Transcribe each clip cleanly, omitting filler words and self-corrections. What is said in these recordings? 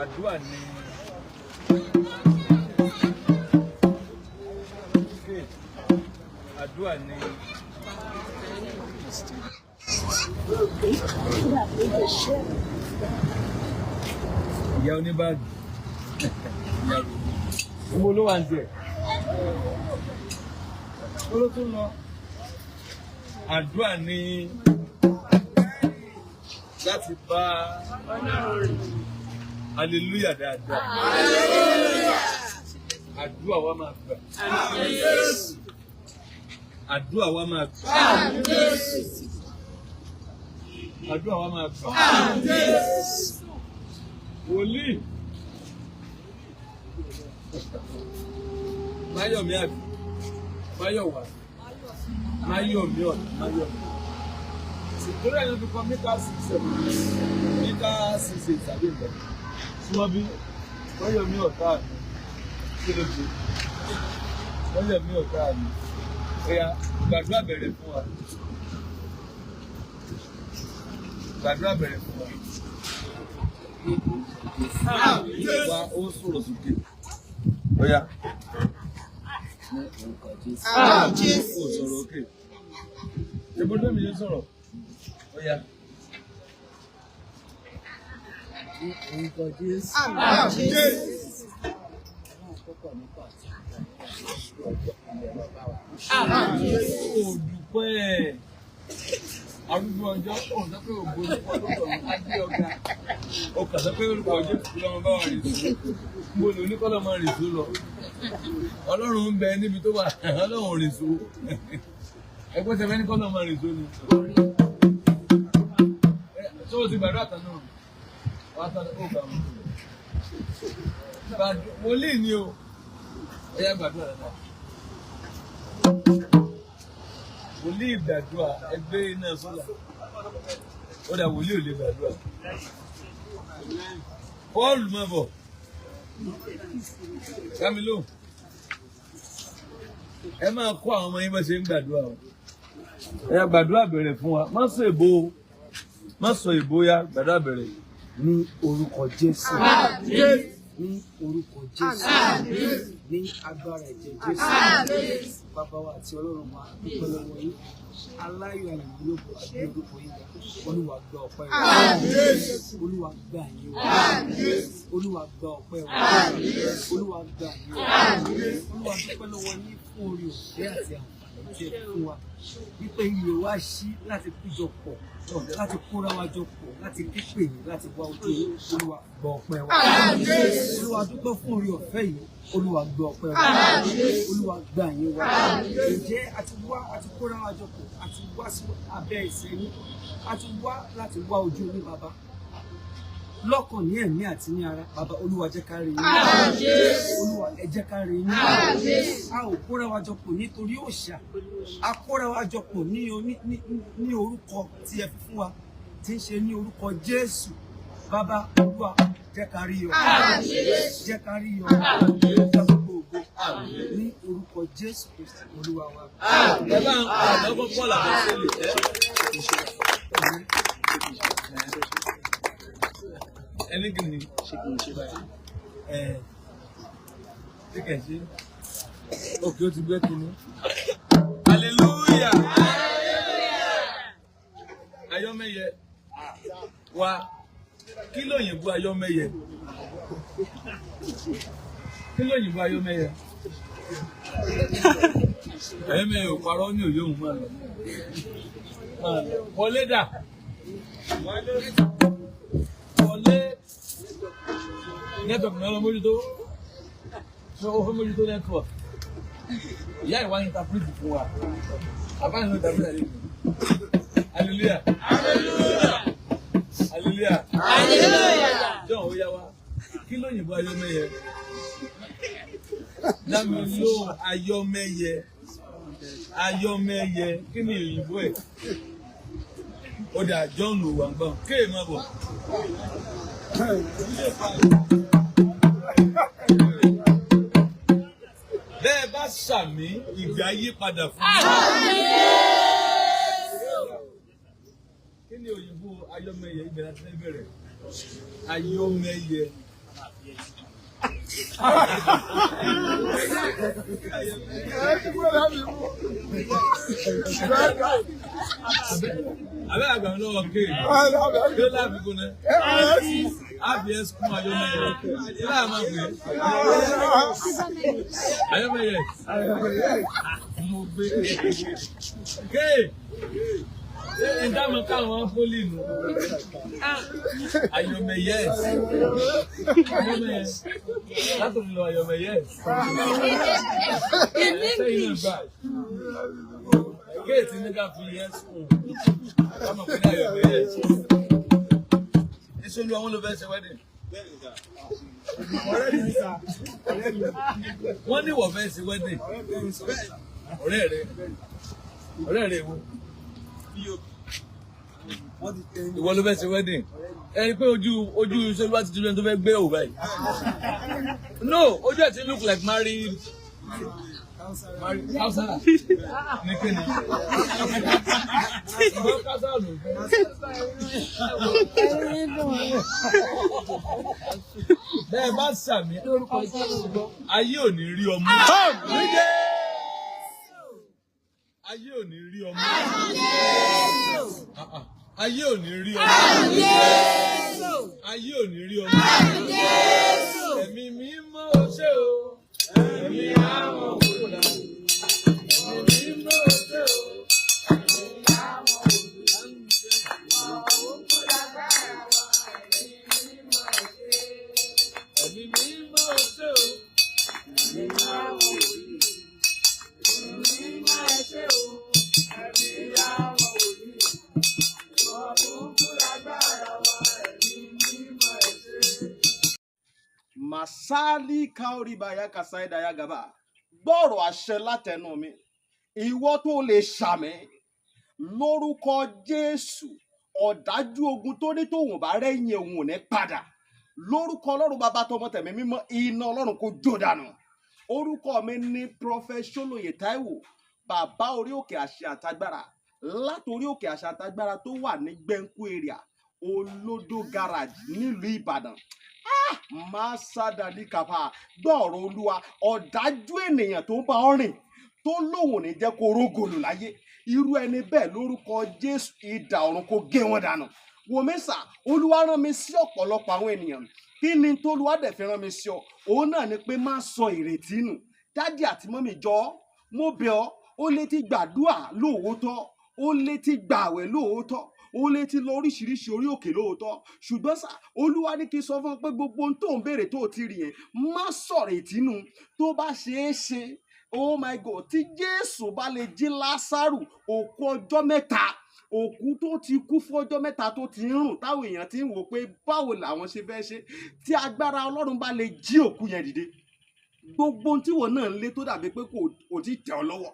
Adura ni Adura ni ìyá oníbàgì ìmọ̀ ló wà ń jẹ olótún lọ Adura ni láti bá hallelujah dáadáa Adura wa máa gbà Adura wa máa gbà Adura wa máa gbà wòlíì Máyọ̀mí àbí Máyọ̀wá Máyọ̀mí ọ̀nà Máyọ̀mí ìdúró ẹ̀yọ́ fi kọ́ mítà 6 mítà 6 tàbí ìgbà súnmọ́ bí Máyọ̀mí ọ̀tá mi kí ló dé Máyọ̀mí ọ̀tá mi ẹ̀yà gbàdúrà bẹ̀rẹ̀ fún wa gbàdúrà bẹ̀rẹ̀ fún wa wa ó sọ̀rọ̀ sókè ọ̀yà ó sọ̀rọ̀ òkè ìbúdó mi yẹn sọ̀rọ̀ ọ̀yà. Olùpẹ́ arúgbó ọjọ́ ọ̀sán pé ògbó ní ọlọ́dọ̀ ajé ọ̀gá ọkà sọ pé olùkọ́ ọjọ́ ìlú ọmọ bá wà rìn sí mo lò ní kọ́lọ́ máa rìn sí lọ Ọlọ́run ń bẹ níbi tó wà Ọlọ́run rìn sí ẹgbẹ́ tẹ̀fẹ́ ní kọ́lọ́ máa rìn sí ni tó o ti gbàdúrà tán náà wà á tán ó gbà wọ́n wòlíì ni o ẹ̀yà gbàdúrà dáadáa. Wòlíì gbàdúrà ẹgbẹ́ iná sólà ó dà wòlíì ò lè gbàdúrà Pọ́ọ̀lù máa bọ̀ Kámiló ẹ máa kọ́ àwọn ọmọ yín bá ṣe ń gbàdúrà o ẹ̀yà gbàdúrà bẹ̀rẹ̀ fún wa má sọ èbó má sọ èbó ya gbàdúrà bẹ̀rẹ̀ ní orúkọ Jésù ní orúkọ Jésù ní agbára ẹ̀jẹ̀ Jésù bàbá wa àti Ọlọ́run wa dúpẹ́ lọ́wọ́ yín aláyọ̀ àyìnbó àbí orúkọ yín Olúwa gba ọpẹ́ wa Olúwa gba yín wa Olúwa gba ọpẹ́ wa Olúwa gba yín wa Olúwa dúpẹ́ lọ́wọ́ yín fún oore ọ̀fẹ́ àti àǹfààní tí ẹ fún wa wípé ilé wa ṣí láti péjọ pọ̀ láti kóra wa jọ pọ̀ láti képe yìí láti wá ojú Olúwa gba ọpẹ́ wa Olúwa dúpẹ́ fún oore ọ̀fẹ́ yìí Olúwa gba ọpẹ́ wa Olúwa gba yín wa ǹjẹ́ àti kóra wa jọ pọ̀ àti wá sí abẹ́ ìsẹ́ yín àti wá láti wá ojú ní bàbá lọ́kàn ní ẹ̀mí àti ní ara bàbá Olúwa jẹ́ ká rí yín Olúwa ẹ jẹ́ ká rí yín a ò kóra wa jọ pọ̀ nítorí òòṣà a kóra wa jọ pọ̀ ní orúkọ tí ẹ fi fún wa tí ń ṣe ní orúkọ Jésù bàbá Olúwa jẹ́ ká rí yọ jẹ́ ká rí yọ jẹ́ gbogbo ògo ní orúkọ Jésù Kristi Olúwa wa. ẹ bá ń pa àdọ́gbọ́n Pọ́ọ̀lù àbọ̀sẹ̀lẹ̀ ẹni kìíní ṣe kìí ṣe báyìí ṣe kìí ṣe òkè ó ti gbé kìíní hallelujah ayọ́mẹ́yẹ wa kí lóyìnbó ayọ́mẹ́yẹ kí lóyìnbó ayọ́mẹ́yẹ ayọ́mẹ́yẹ ò parọ́ ní òye òun máa lọ wọlé dà wọlé network náà lọ mójútó ṣé ó fẹ́ mójútó network ìyá ìwà interpret fún wa àbáyé ló interpret àlejò hallelujah hallelujah hallelujah hallelujah john ó yá wa kí lóyìnbó ayọ́mẹ́yẹ dámi ló ayọ́mẹ́yẹ ayọ́mẹ́yẹ kí ni òyìnbó ẹ̀ ó dà john ló wà ń gbọ́n kéè má bọ̀. Bẹ́ẹ̀ bá ṣàmì ìgbà yí padà fún mi. Kí ni òyìnbó ayọ́mẹ́yẹ ibẹ̀ láti bẹ̀rẹ̀? Ayọ́mẹ́yẹ Abe agba no okay. Yo la bi ko na. ABS kun ayo me. La ma gbe. Ayo me yes. Mo gbe. Okay. Enda mo ka won poli nu. Ayo me yes. Ayo me yes. That to lo ayo me yes. Say no back. Gate nigga fi yes. Come on, yes. It's only one of us wedding. One day of us wedding. Already. One of us wedding. And pé ojú so what children tó fẹ́ gbé o báyìí. No, ojú ẹ̀ ti look like married. Kausara. Nikeni. Kausara ló. Bẹ́ẹ̀ bá sàmì. Ayé ò ní rí ọmọ. Ayé ò ní rí ọmọ. Ayé ò ní rí ọmọ. Ayé ò ní rí ọmọ. Ẹ̀mí mímọ́ ó ṣe o. Ẹ̀mí àwọn òkúta. Ẹ̀mí mímọ́ ó ṣe o. Ẹ̀mí àwọn òkúta. Ẹ̀mí mímọ́ ó ṣe o. Ẹ̀mí àwọn òkúta. Masali kaoribaya kasaida ya gaba. Gbọ́rọ̀ àṣẹ látẹnu mi. Ìwọ tó lè ṣàmì lórúkọ Jésù. Ọ̀dájú ogun tó ní tòun bá rẹ́yìn òun ò ní padà. Lórúkọ Ọlọ́run bàbá tọmọ tẹ̀mí mímọ́ iná Ọlọ́run kó jó dànù. Orúkọ mi ní Prophet Ṣólóyè Táíwò, bàbá orí òkè àṣẹ àtagbára. Látorí òkè àṣẹ àtagbára tó wà ní Gbẹ́ńkú area, Olódó garage nílùú Ìbàdàn. Máa sádàdí kàfà gbọ́ọ̀rọ̀ Olúwa. Ọ̀dájú ènìyàn tó ń bá ọ rìn tó lóun ní jẹ́ kó rógòlù láyé. Irú ẹni bẹ́ẹ̀ lórúkọ Jésù idà ọ̀run kó gé wọn dànù. Wòmísà, Olúwa rán mi sí ọ̀pọ̀lọpọ̀ àwọn ènìyàn. Kí ni t'Olúwa dẹ̀ fi rán mi sí ọ? Òun náà ni pé má sọ ìrètí nù. Dádì àti mọ́mì jọ̀ọ́, mo bẹ̀ ọ́, ó lè ti gbàdúrà lóòótọ́, ó lè ti gbààwẹ̀ lóòótọ́, ó lè ti lọ oríṣiríṣi orí òkè lóòótọ́. Ṣùgbọ́n sà, Olúwa ní kí n sọ fún ọ pé gbogbo ohun tó ń béèrè tó ti rí yẹn, má sọ̀rọ̀ ìtínú. Tó bá ṣeé ṣe, oh my God, tí Jésù bá lè jí Lásárù òkú ọjọ́ mẹ́ta, òkú tó ti kú fún ọjọ́ mẹ́ta tó ti ń rùn táwọn èèyàn ti ń wò pé báwo làwọn ṣe fẹ́ ṣe, tí agbára Ọlọ́run bá lè jí òkú yẹn dìde, gbogbo ohun tí wọn náà ń lé tó dàbí pé kò tí tẹ̀ ọ́ lọ́wọ́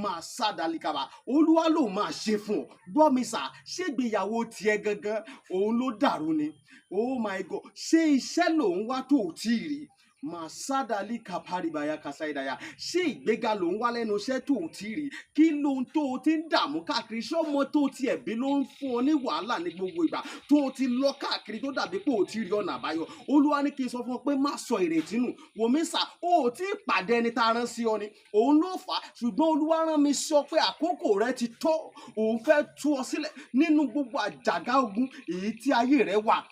máa sádàlíkàbà. Olúwa ló máa ṣe fún ọ. Gbọ́ mi sà, ṣé ìgbéyàwó tiẹ̀ gangan òun ló dàrú ni? Oh my God, ṣé iṣẹ́ lòun wá tó ò tí ì rí? Màsádàlí kàpárìbàyà kàsáìdàyà. Ṣé ìgbéga ló ń wá lẹ́nu iṣẹ́ tó ò tí ì rí? Kí ló ń tó o ti ń dààmú káàkiri? Ṣé ọmọ tó ti ẹ̀bí ló ń fún ọ ní wàhálà ní gbogbo ìgbà tó o ti lọ káàkiri tó dàbí pé ò tí ì rí ọ̀nà àbáyọ? Olúwa ní kí n sọ fún ọ pé má sọ ìrètí nù. Wòmísà, o ò tí ì pàdé ẹni tá a rán sí ọ ni. Òun ló fà á. Ṣùgbọ́n Olúwa rán mi sọ pé àkókò rẹ ti tó. Òun fẹ́ tú ọ sílẹ̀ nínú gbogbo àjàgà ogun èyí tí ayé rẹ wà.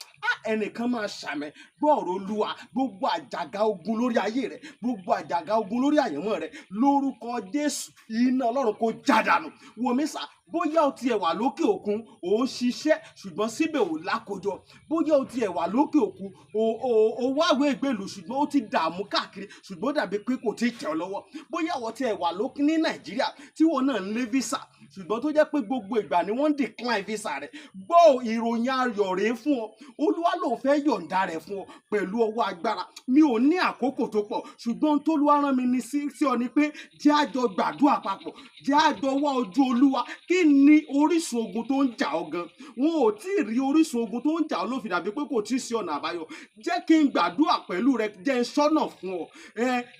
Ẹnìkan máa ṣàmì gbọ́ọ̀rọ̀ Olúwa. Gbogbo àjàgà ogun lórí ayé rẹ, gbogbo àjàgà ogun lórí àyànmọ́ rẹ, lórúkọ Jésù iná Ọlọ́run kó já dànù. Wòmísà, bóyá o tiẹ̀ wà lókè òkun, ò ń ṣiṣẹ́ ṣùgbọ́n síbẹ̀ ò lákojọ. Bóyá o tiẹ̀ wà lókè òkun, o wáwé ìgbèlú ṣùgbọ́n ó ti dààmú káàkiri ṣùgbọ́n dàbí pé kò tí ì tẹ̀ ọ́ lọ́wọ́. Bóyá o tiẹ̀ wà lókè ní Nàìjíríà tí wọn náà ń lé visa ṣùgbọ́n tó jẹ́ pé gbogbo ìgbà ni wọ́n ń decline visa rẹ̀. Gbọ́ ìròyìn ayọ̀ rèé fún ọ. Olúwa ló fẹ́ yọ̀ǹda rẹ̀ fún ọ pẹ̀lú ọwọ́ agbára. Mi ò ní àkókò tó pọ̀ ṣùgbọ́n tó Olúwa rán mi ní sí ọ ni pé jẹ́ a jọ gbàdúrà papọ̀, jẹ́ a jọ wá ojú Olúwa kí kí ni orísun ogun tó ń jà ọ́ gan? Wọn ò tí ì rí orísun ogun tó ń jà ọ́ ló fi dàbí pé kò tí ì sí ọ̀nà àbáyọ. Jẹ́ kí n gbàdúrà pẹ̀lú rẹ, jẹ́ n ṣọ́nà fún ọ.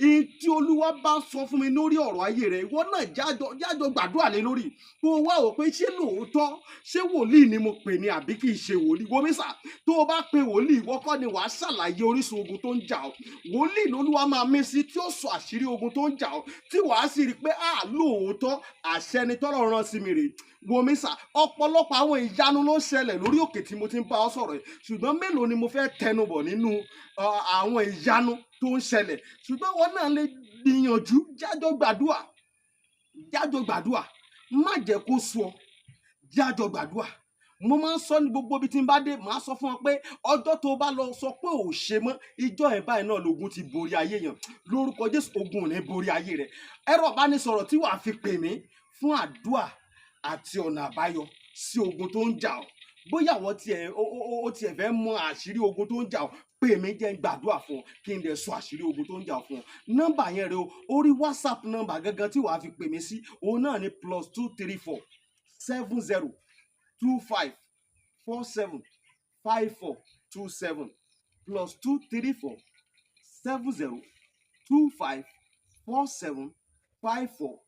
Ihun tí Olúwa bá sọ fún mi lórí ọ̀rọ̀ ayé rẹ, ìwọ náà jájọ gbàdúrà lé lórí. Kó o wá wò pé ṣé lóòótọ́, ṣé wòlíì ni mo pè ní àbí kì í ṣe wòlíì? Wo mi sà, tó o bá pe wòlíì, ìwọ kọ́ ni wàá ṣàlàyé orísun ogun tó ń jà ọ́. Wòlíì lolúwa máa mí sí tí ó sọ àṣírí ogun tó ń jà ọ́, tí wàá sì rí pé lóòótọ́ àṣẹ ni tọ́lọ́run rán sí mi rèé. Wo mi sà, ọ̀pọ̀lọpọ̀ àwọn ìyanu ló ń ṣẹlẹ̀ lórí òkè tí mo ti ń bá ọ sọ̀rọ̀ yìí, ṣùgbọ́n mélòó ni mo fẹ́ tẹnubọ̀ nínú àwọn ìyanu tó ń ṣẹlẹ̀? Ṣùgbọ́n wọn náà lè gbìyànjú, jájọ gbàdúrà, má jẹ́ kó sú ọ, jájọ gbàdúrà. Mo máa ń sọ ní gbogbo ibi tí n bá dé, màá sọ fún ọ pé ọjọ́ tó bá lọ sọ pé ò ṣe mọ́, ìjọ ẹ̀ báyìí náà lógun ti borí ayé yàn. Lórúkọ Jésù, ogun ò ní borí ayé rẹ. Ẹ̀rọ ìbánisọ̀rọ̀ tí wàá fi pè mí fún àdúrà àti ọ̀nà àbáyọ sí ogun tó ń jà ọ́. Bóyá àwọn tiẹ̀ fẹ́ mọ àṣírí ogun tó ń jà ọ́, pè mí, jẹ́ n gbàdúrà fún ọ kí n lè sọ àṣírí ogun tó ń jà ọ́ fún ọ. Nọ́mbà yẹn rẹ o, orí WhatsApp nọ́mbà gangan tí wàá fi pè mí sí, òun náà ni +234 70 25 47 54 27 +234 70 25 47 54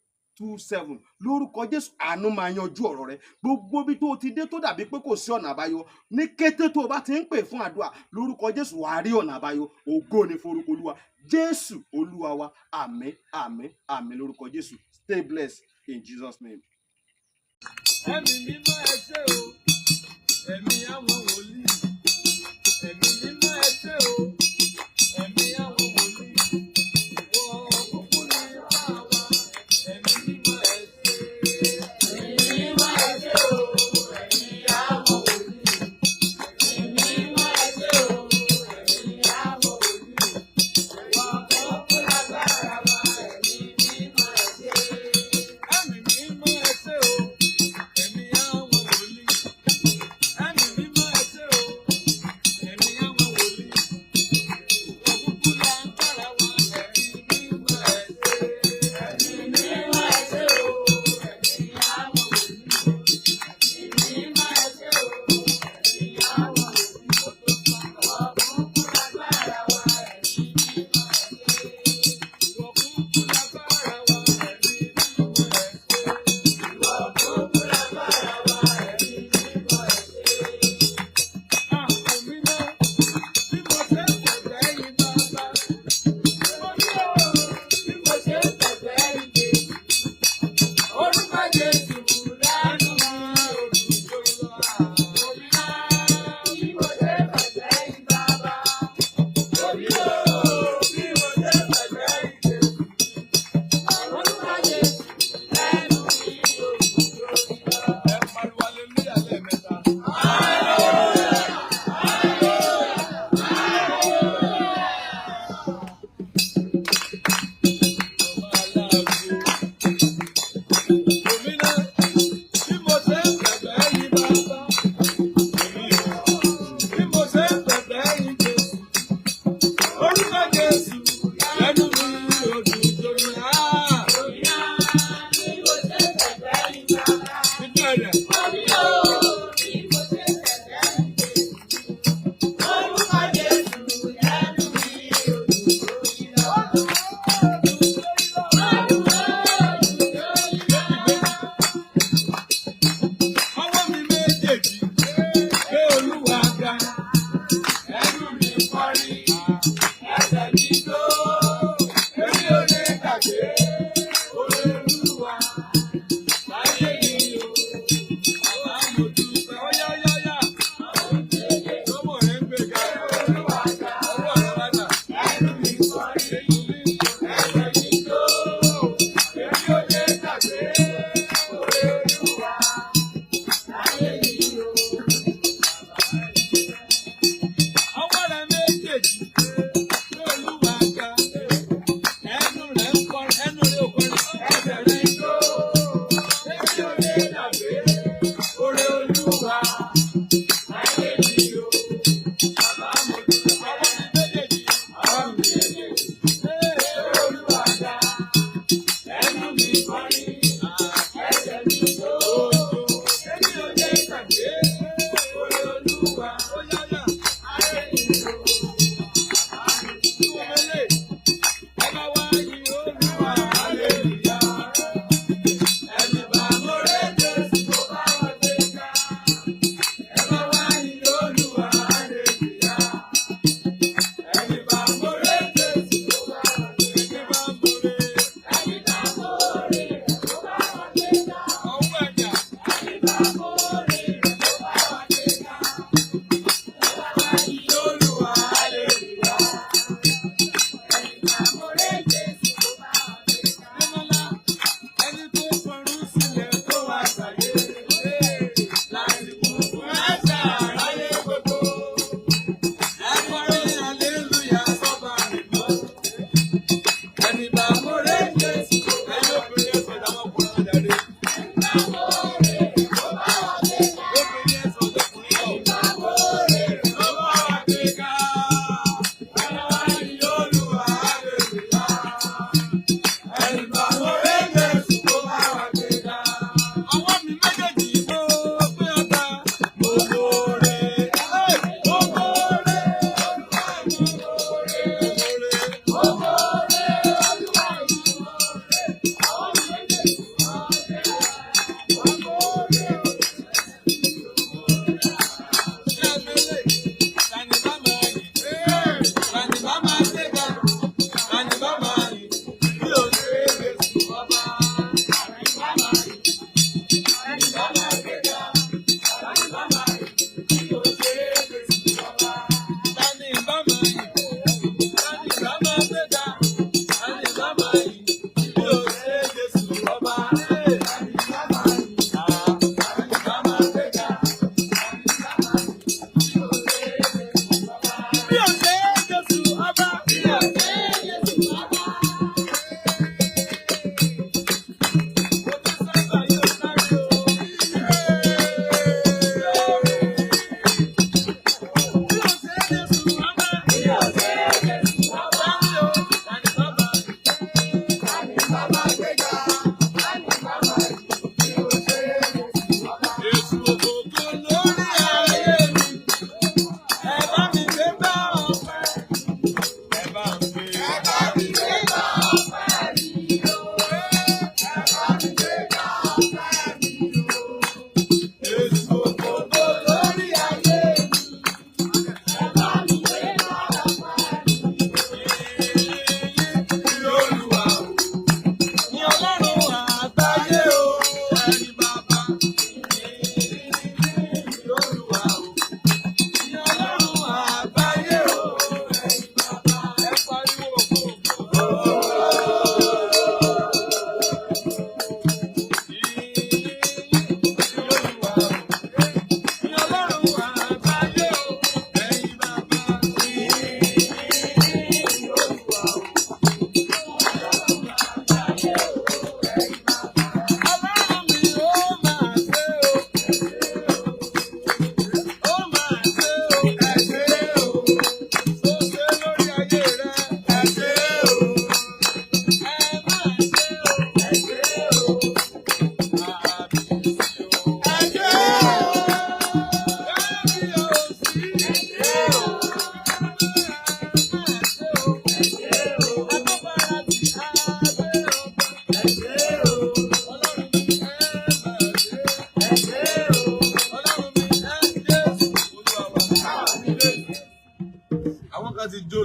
27. Lórúkọ Jésù, àánú máa yanjú ọ̀rọ̀ rẹ. Gbogbo bí tó ti dé tó dàbí pé kò sí ọ̀nà àbáyọ, ní kété tó o bá ti ń pè fún àdúrà, lórúkọ Jésù wàá rí ọ̀nà àbáyọ. Ògo ni forúkọ Olúwa. Jésù Olúwa wa. Àmín, àmín, àmín lórúkọ Jésù. Stay blessed in Jesus' name. Ẹ̀mí mímọ́ ẹ ṣé o, ẹ̀mí àwọn wòlíì. Ẹ̀mí mímọ́ ẹ ṣé o, ẹ̀mí àwọn wòlíì. Ìwọ kúkú ni ipá wa, ẹ̀mí mímọ́ ẹ ṣé. Ẹ̀mí mímọ́ ẹ ṣé o, ẹ̀mí àwọn wòlíì. Ẹ̀mí mímọ́ ẹ ṣé o, ẹ̀mí àwọn wòlíì. Ìwọ kúkú lágbára wa, ẹ̀mí mímọ́ ẹ ṣé. Ẹ̀mí mímọ́ ẹ ṣé o, ẹ̀mí àwọn wòlíì. Ẹ̀mí mímọ́ ẹ ṣé o.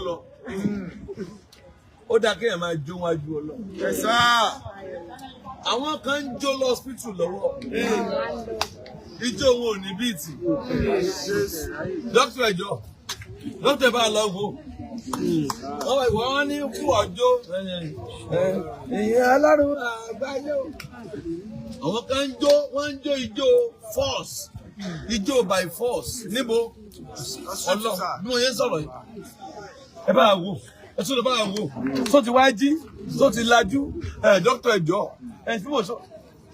lọ. Ó dá kéèyàn máa jó wájú Ọlọ́run. Yes, sir. Àwọn kan ń jó lọ hospital lọ́wọ́. Ijó wọn ò ní bíìtì. Dókítà ẹ̀jọ̀. Dókítà bá lọ wò. Wọ́n ní kú ọjọ́. Ìyẹn Ọlọ́run àgbáyé. Àwọn kan ń jó, wọ́n ń jó ijó force. Ijó by force. Níbo? Ọlọ́run. Bí wọ́n yẹn sọ̀rọ̀ yìí. Ẹ bá wò. Ẹ tún lọ bá wò. Tó ti wá jí. Tó ti lajú. Dókítà ẹ̀jọ̀. Ẹ fi mọ̀ sọ.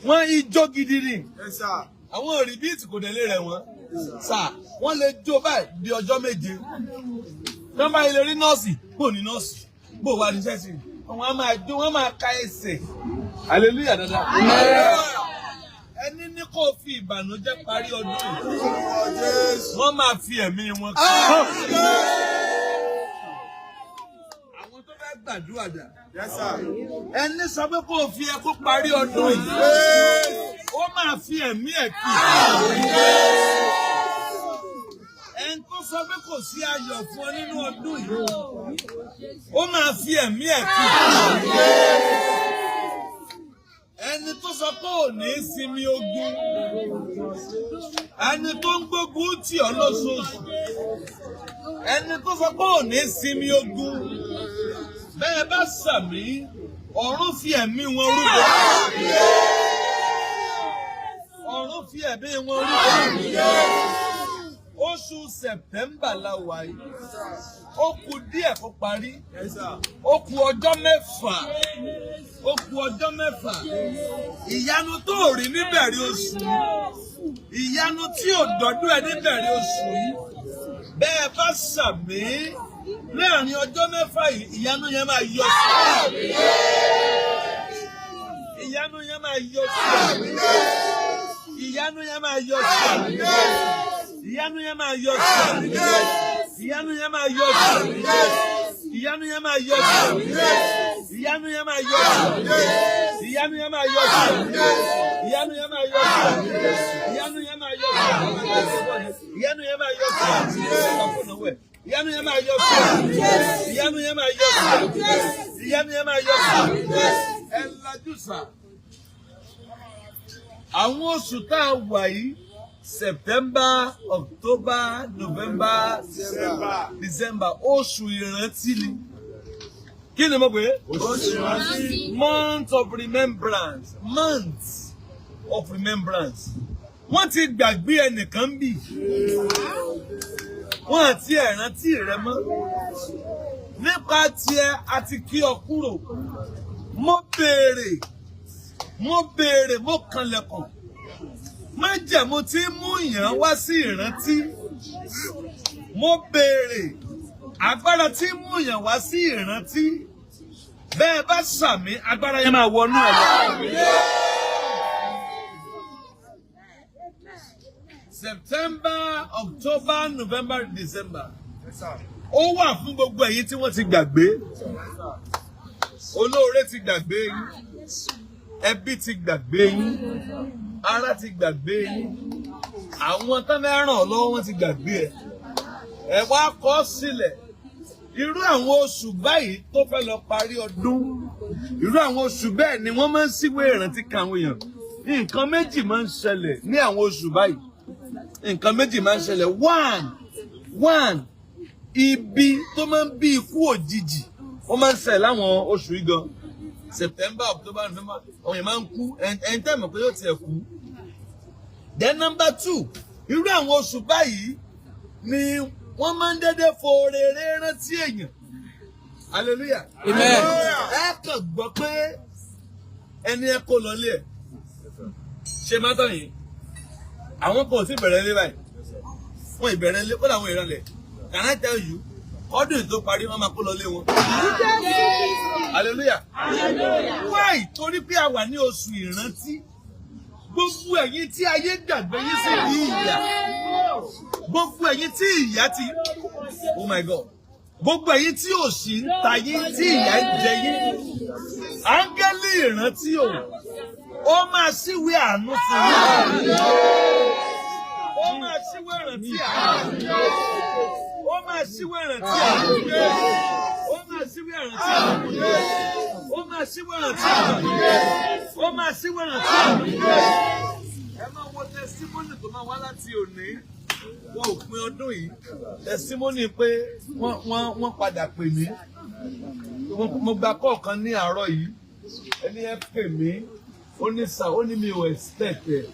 Wọ́n ijó gidi ni. Àwọn rìbíìtì kò délé rẹ̀ wọ́n. Sà, wọ́n lè jó báyìí di ọjọ́ méje. Nọ́mbà ilé rí nọ́ọ̀sì, bò ní nọ́ọ̀sì, bò wà ní sẹ́sì. Wọ́n á máa jó, wọ́n máa ka ẹsẹ̀. Hallelujah dáadáa. Ẹni ní kò fi ìbànújẹ́ parí ọdún yìí. Wọ́n máa fi ẹ̀mí wọn kí. Àwọn tó fẹ́ gbàdúrà dà. Ẹni sọ pé kò fi ẹkún parí ọdún yìí. Ó máa fi ẹ̀mí ẹ̀ kí. Ẹni tó sọ pé kò sí ayọ̀ fún ọ nínú ọdún yìí. Ó máa fi ẹ̀mí ẹ̀ kí. Ẹni tó sọ pé ò ní sinmi ogun. Ẹni tó ń gbógun tì ọ́ lóṣooṣù. Ẹni tó sọ pé ò ní sinmi ogun. Bẹ́ẹ̀ bá sàmì, ọ̀run fi ẹ̀mí wọn rúbọ. Ọ̀run fi ẹ̀mí wọn rúbọ. Oṣù Sẹ̀pẹ́mbà la wà yìí. Ó kù díẹ̀ kó parí. Ó kù ọjọ́ mẹ́fà. Ó kù ọjọ́ mẹ́fà. Ìyanu tó rí níbẹ̀rẹ̀ oṣù yìí. Ìyanu tí ò dọ́dún ẹ níbẹ̀rẹ̀ oṣù yìí. Bẹ́ẹ̀ bá sàmì, láàrin ọjọ́ mẹ́fà yìí, ìyanu yẹn máa yọ sí. Ìyanu yẹn máa yọ sí. Ìyanu yẹn máa yọ sí. Ìyanu yẹn máa yọ sí. Ìyanu yẹn máa yọ sí. Ìyanu yẹn máa yọ sí. Ìyanu yẹn máa yọ sí. Ìyanu yẹn máa yọ sí. Ìyanu yẹn máa yọ sí. Ìyanu yẹn máa yọ sí. Ìyanu yẹn máa yọ sí. Ìyanu yẹn máa yọ sí. Ìyanu yẹn máa yọ sí. Ìyanu yẹn máa yọ sí. Ẹ lajú sà. Àwọn oṣù tá a wà yìí. September, October, November, December. Oṣù ìrántí ni. Kí ni mo pè é? Oṣù ìrántí. Month of remembrance. Month of remembrance. Wọ́n ti gbàgbé ẹnìkan bì. Wọ́n àti ẹ̀rántí rẹ mọ́. Nípa tiẹ̀ àti kí ọ kúrò. Mo béèrè, mo kanlẹ̀kùn. Májẹ̀mú tí mú yàn wá sí ìrántí. Mo béèrè agbára tí mú yàn wá sí ìrántí. Bẹ́ẹ̀ bá sàmì, agbára yẹn máa wọnú ẹ̀ lọ. September, October, November, December. Ó wà fún gbogbo èyí tí wọ́n ti gbàgbé. Olóore ti gbàgbé yín. Ẹbí ti gbàgbé yín. Ará ti gbàgbé yín. Àwọn tán fẹ́ ràn ọ́ lọ́wọ́ wọ́n ti gbàgbé ẹ̀. Ẹ wá kọ sílẹ̀. Irú àwọn oṣù báyìí tó fẹ́ lọ parí ọdún. Irú àwọn oṣù bẹ́ẹ̀ ni wọ́n máa ń síwé ìrántí kan àwọn èèyàn. Nǹkan méjì máa ń ṣẹlẹ̀ ní àwọn oṣù báyìí. Nǹkan méjì máa ń ṣẹlẹ̀. One, ibi tó máa ń bí ikú òjijì. Wọ́n máa ń ṣẹlẹ̀ láwọn oṣù yìí gan. September, October, November, àwọn èèyàn máa ń kú. Ẹni tẹ́ mọ̀ pé yóò tiẹ̀ kú. Then number 2, irú àwọn oṣù báyìí ni wọ́n máa ń dédé fòrèrè rántí èèyàn. Hallelujah. Amen. Ẹ kàn gbọ́ pé ẹni ẹ kó lọlé ẹ̀. Ṣé má tán yìí? Àwọn kan ò sí bẹ̀rẹ̀ ilé báyìí. Wọ́n ìbẹ̀rẹ̀ ilé, kó làwọn ìrànlẹ̀. Can I tell you? Ọdún tó parí, wọ́n máa kó lọlé wọn. Hallelujah. Why? Torí pé a wà ní oṣù ìrántí. Gbogbo ẹ̀yin tí ayé gbàgbé yín sí ní ìyà. Gbogbo ẹ̀yin tí ìyà ti. Oh my God. Gbogbo ẹ̀yin tí òṣì ń ta yín tí ìyà ń jẹ yín. Áńgẹ́lì ìrántí o. Ó máa ṣíwé àánú fún yín. Ó máa ṣíwé ìrántí àánú. Ó máa máa ṣíwọ́ ìrántí àwọn. Ó máa ṣíwọ́ ìrántí àwọn. Ó máa ṣíwọ́ ìrántí àwọn. Ó máa ṣíwọ́ ìrántí àwọn. Ẹ máa wo testimony tó máa wá láti òní. Wọ́n ò pin ọdún yìí. Testimony pé wọ́n padà pè mí. Mo gba kọ̀ọ̀kan ní àárọ̀ yìí. Ẹni ẹ pè mí. Ó ní sà, ó ní mi ò expect ẹ̀.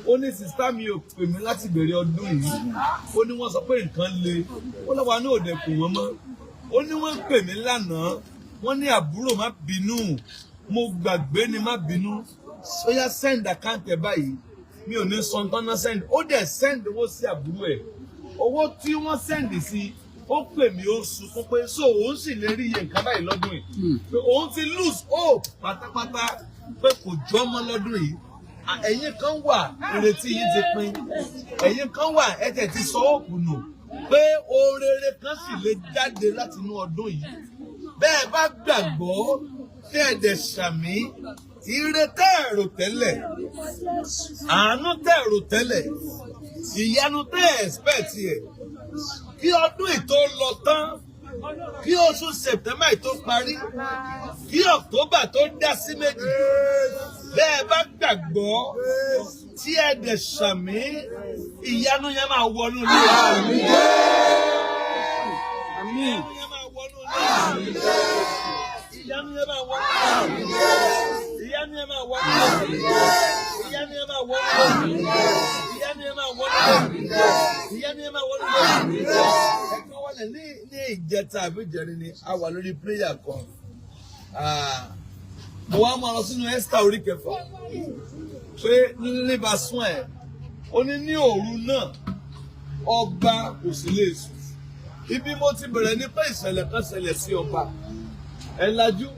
Ó ní sista mi ò pè mí láti bẹ̀rẹ̀ ọdún yìí. Ó ní wọ́n sọ pé nǹkan le. Ó lọ́wọ́ ní òde kù wọ́n mọ́. Ó ní wọ́n pè mí lánàá. Wọ́n ní àbúrò má bínú. Mo gbàgbé ni má bínú. Ó yá send account ẹ̀ báyìí. Mi ò ní sọ nǹkan náà send. Ó dẹ̀ send owó sí àbúrò ẹ̀. Owó tí wọ́n send sí, ó pè mí ó sunkún pé so òun sì lè rí iye nǹkan báyìí lọ́dún yìí. Pé òun ti lose hope pátápátá pé kò jọ́ mọ́ lọ́dún yìí. Ẹ̀yin kan wà ìrètí yìí ti pin. Ẹ̀yin kan wà ẹ̀jẹ̀ ti sọ òkú nù pé ohun rere kan sì lè jáde láti inú ọdún yìí. Bẹ́ẹ̀ bá gbàgbọ́ tẹ́ ẹ dẹ̀ ṣàmì ire tẹ́ ẹ rò tẹ́lẹ̀, àánú tẹ́ ẹ rò tẹ́lẹ̀, ìyanu tẹ́ ẹ expect ẹ̀. Kí ọdún yìí tó lọ tán, kí oṣù September yìí tó parí, kí October tó dá sí méjì. Bẹ́ẹ̀ bá gbàgbọ́ tí ẹ dẹ̀ ṣàmì ìyanu yẹn máa wọnú ilé. Àmín. Ìyanu yẹn máa wọnú ilé. Ìyanu yẹn máa wọnú ilé. Ìyanu yẹn máa wọnú ilé. Ìyanu yẹn máa wọnú ilé. Ìyanu yẹn máa wọnú ilé. Ìyanu yẹn máa wọnú ilé. Ẹ̀kan wọlé ní ìjẹta àbí ìjẹrin ni a wà lórí prayer kan. Mo wá máa lọ sínú Esther orí 9 pé níbà sún ẹ̀ ó ní ní òru náà ọba kò sí lè sùn. Ibi mo ti bẹ̀rẹ̀ ní pé ìṣẹ̀lẹ̀ kan ṣẹlẹ̀ sí ọba. Ẹ lajú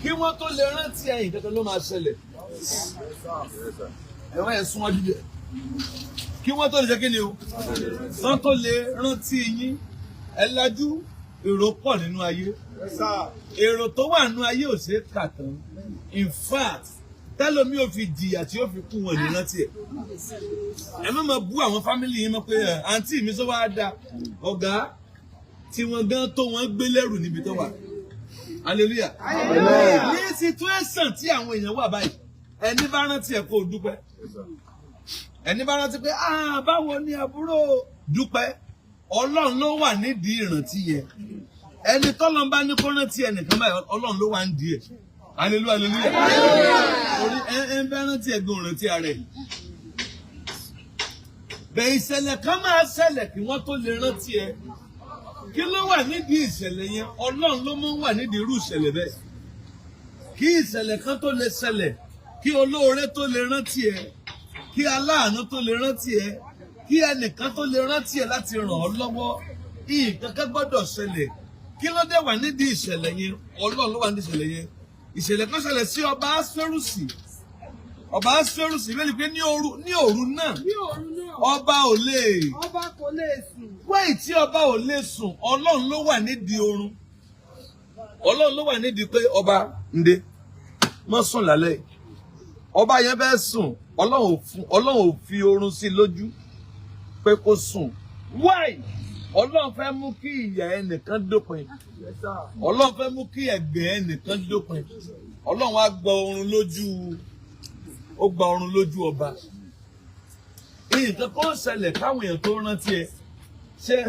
kí wọ́n tó lè rántí ẹ̀yìn kankan ló máa ṣẹlẹ̀. Ẹ̀wọ̀n ẹ̀ sún ọdún jẹ. Kí wọ́n tó lè jẹ́ kí ni o? Wọ́n tó lè rántí yín. Ẹ lajú èrò pọ̀ nínú ayé. Èrò tó wà nínú ayé ò ṣeé kà tán. In fact, tẹ́lómi ò fi jìyà tí ó fi kú wọn ní rántí ẹ̀. Ẹ má máa bú àwọn fámìlì yín mọ́ pé àǹtí mi sọ wá dá ọ̀gá tí wọ́n gan tó wọ́n gbé lẹ́rù níbi tó wà. Hallelujah. Ní situation tí àwọn èèyàn wà báyìí, ẹni bá rántí ẹ̀ kó dúpẹ́. Ẹni bá rántí pé báwo ni àbúrò dúpẹ́, Ọlọ́run ló wà nídìí ìrántí yẹn. Ẹni tọ́lọ́run bá ní kó rántí ẹnìkan báyìí, Ọlọ́run ló wà nídìí ẹ̀. Hallelujah, hallelujah. Orí ẹ ń bẹ́ rántí ẹ̀gbọ́n rántí ara ẹ̀. Bẹ̀ ìṣẹ̀lẹ̀ kan máa ṣẹlẹ̀ kí wọ́n tó lè rántí ẹ. Kí ló wà nídìí ìṣẹ̀lẹ̀ yẹn? Ọlọ́run ló máa ń wà nídìí irú ìṣẹ̀lẹ̀ bẹ́ẹ̀. Kí ìṣẹ̀lẹ̀ kan tó lè ṣẹlẹ̀, kí olóore tó lè rántí ẹ, kí aláàánú tó lè rántí ẹ, kí ẹnìkan tó lè rántí ẹ láti ràn ọ́ lọ́wọ́, nǹkan kan gbọ́dọ̀ ṣẹlẹ̀. Kí ló dé wà nídìí ìṣẹ̀lẹ̀ yẹn? Ọlọ́run ló wà nídìí ìṣẹ̀lẹ̀ yẹn. Ìṣẹ̀lẹ̀ kan ṣẹlẹ̀ sí ọba Asferusi. Ọba Asferusi bẹ́ẹ̀ ni pé ní òru náà ọba ò lè sùn. Wáyé tí ọba ò lè sùn, Ọlọ́run ló wà nídìí oorun. Ọlọ́run ló wà nídìí pé ọba ǹdẹ má sùn lálẹ́. Ọba yẹn bẹ́ẹ̀ sùn, Ọlọ́run ò fi oorun sí lójú pé kó sùn. Wáyé Ọlọ́run fẹ́ mú kí ìyà ẹnìkan dópin. Ọlọ́run fẹ́ mú kí ẹ̀gbẹ́ ẹnìkan dópin. Ọlọ́run á gba oorun lójú ọba. Nǹkan kan ṣẹlẹ̀ káwọn èèyàn tó rántí ẹ.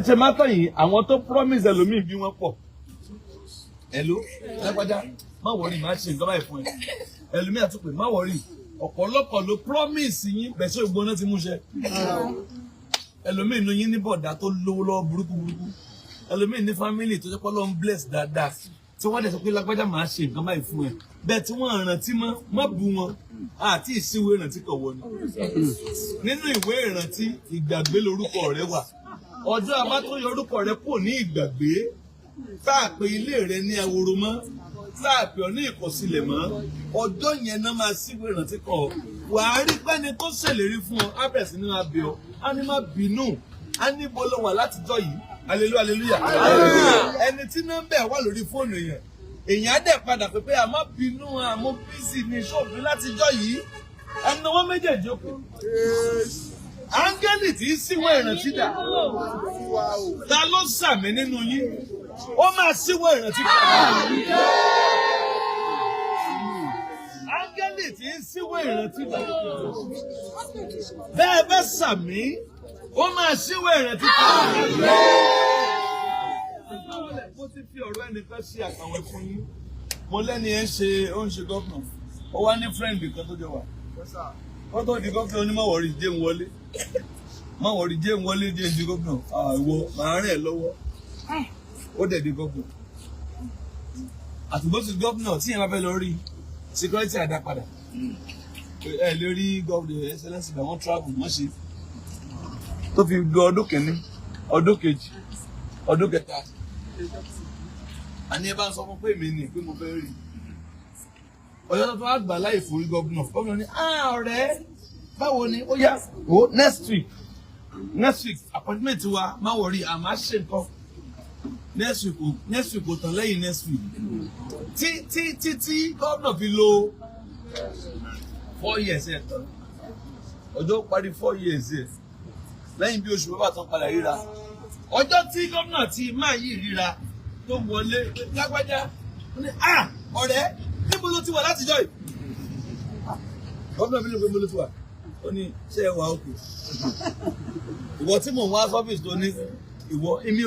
Ṣe má tàn yìí, àwọn tó promise ẹlòmíì bí wọ́n pọ̀. Hello, lágbájá, má wọrí, má ṣe nǹkan báyìí fún ẹ. Ẹlòmíì àtúpè, má wọrí. Ọ̀pọ̀lọpọ̀ ló promise yín bẹ̀ṣẹ̀ ògbóná ti mú ṣẹ. Ẹlòmíì inú yín ní bọ̀dá tó lówó lọ́wọ́ burúkú. Ẹlòmíì ní family tó jẹ́ pé Ọlọ́run bless dáadáa. Tí wọ́n dẹ̀ sọ pé lágbájá máa ṣe nǹkan báyìí fún ẹ. Bẹ́ẹ̀ tí wọ́n rántí mọ́, má bú wọn. Àti ìsíwé ìrántí kan wọ ni. Nínú ìwé ìrántí, ìgbàgbé lorúkọ rẹ wà. Ọjọ́ abá tó yọ orúkọ rẹ kò ní ìgbàgbé. Táà pé ilé rẹ ní ahoro mọ́. Táà pé ọ ní ìkọ̀sílẹ̀ mọ́. Ọjọ́ yẹn náà máa síwé ìrántí kan. Wàá rí pẹ́ni tó ṣèlérí fún ọ, á bẹ̀rẹ̀ sí ní máa bẹ̀ ọ́. Á ní má bínú. Á ní bó lọ wà látijọ́ yìí. Hallelujah, hallelujah. Ẹni tí nọ́mbà wà lórí fóònù yẹn. Èèyàn á dẹ̀ padà pé a má bínú àmọ́ bísí ní ṣọ́ọ̀bù látijọ́ yìí. Ẹnu wọn méjèèjì ó kù. Áńgẹ́lì tí ń síwọ́ ìrántí dà. Ta ló sàmì nínú yín? Ó máa síwọ́ ìrántí dà. Áńgẹ́lì tí ń síwọ́ ìrántí dà. Bẹ́ẹ̀ bá sàmì, ó máa síwọ́ ìrántí dà. Mo ti fi ọ̀rọ̀ ẹnìkan ṣe àkàwé fún yín. Mo lẹ́ni ẹ̀ ń ṣe gọ́fìnà. Ó wá ní fírẹ́ǹdì kan tó jọ wà. Wọ́n tó di gọ́fìnà onímọ̀wọ́rì jẹ́ ń wọlé. Mọ̀wọ́rì jẹ́ ń wọlé jẹ́ ń di gọ́fìnà. Àwọ̀ màá rìn ẹ̀ lọ́wọ́. Ó dẹ̀ di gọ́fìnà. Àtùbọ̀ ti gọ́fìnà tí yẹn bá fẹ́ lọ rí security àdá padà. Ẹ lè rí gọ́fìnà excellence ìgbà wọn travel wọ́n ṣe. Tó fi gbọ́ ọdún kìíní, ọdún kejì, ọdún kẹta. Àní ẹ bá ń sọ fún pé èmi ni pé mo fẹ́ rí. Ọjọ́ tó Agbala ìforí gọ́vùnà ní ọ̀rẹ́ báwo ni ó yá o next week appointment wa máa wọ̀rí àmà ṣe nǹkan next week kò tán lẹ́yìn next week tí gọ́vùnà fi lo 4 years ẹ̀ tán ọjọ́ parí 4 years ẹ̀ lẹ́yìn bí oṣù bàbá tán padà ríra ọjọ́ tí gọ́vùnà ti máa yí ríra tó wọlé lágbájá ó ní ọ̀rẹ́ níbo ló ti wà látijọ́ yìí? Gómìnà mi ló pé mo ló ti wà. Ó ní ṣé ẹ wà òkè? Ìwọ tí mò ń wá sọ́fíìsì tó ní ìwọ èmi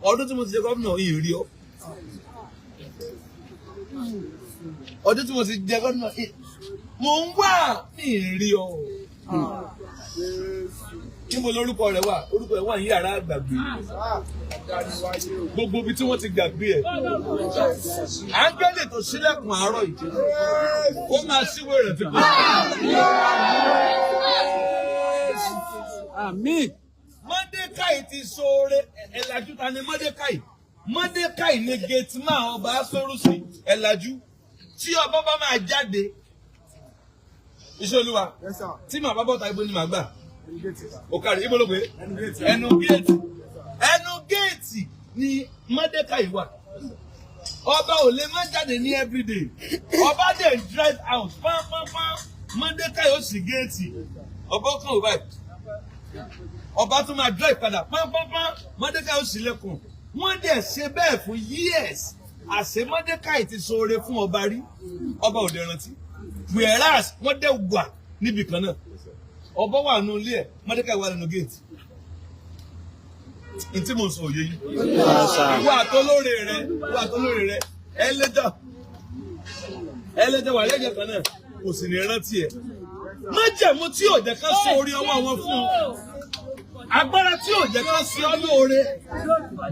ọdún tí mo ti jẹ gómìnà yìí rí ọ. Ọdún tí mo ti jẹ gómìnà mò ń wà ní rí ọ. Níbo lórúkọ rẹ̀ wà? Orúkọ rẹ̀ wà ní yàrá àgbàgbé. Gbogbo ibi tí wọ́n ti gbàgbé ẹ̀. Áńgẹ́lì tó ṣílẹ̀kùn àárọ̀ yìí. Ó máa ṣíwọ́ ìrántí kan. Àmín. Mọ́dékáì ti ṣoore ẹ̀làjú ta ni Mọ́dékáì? Mọ́dékáì ni gẹ̀tìmá ọba Asórùsì ẹ̀làjú. Tí ọba bá máa jáde. Iṣẹ́ Olúwa. Tí màá bá bọ́ta ibo ni màá gbà. Òkàrí ibo ló pé ẹnu géètì ni Mọ́dékáì wà. Ọba ò lè má jáde ní everyday. Ọba dẹ̀ drive out pánpánpán Mọ́dékáì ó sì géètì. Ọba ó kàn ó báyìí. Ọba tún máa drive padà pánpánpán Mọ́dékáì ó sì lẹ́kùn. Wọ́n dẹ̀ ṣe bẹ́ẹ̀ fún years. Àṣé Mọ́dékáì ti ṣoore fún ọba rí. Ọba ò dẹ̀ rántí. Whereas wọ́n dẹ̀ wà níbi kan náà. Ọba wà nínú ilé ẹ̀, Mọ́dékáì wà nínú géètì. Ntí mo sọ òye yìí. Ìwà àtolóore rẹ̀, ẹlẹ́jọ́ wà lẹ́jọ́ kan náà, kò sì ní rántí ẹ̀. Májẹ̀mú tí ò jẹ́ ká sọ orí ọwọ́ wọn fún ọ. Agbára tí ò jẹ́ ká sọ ọ́ lóore.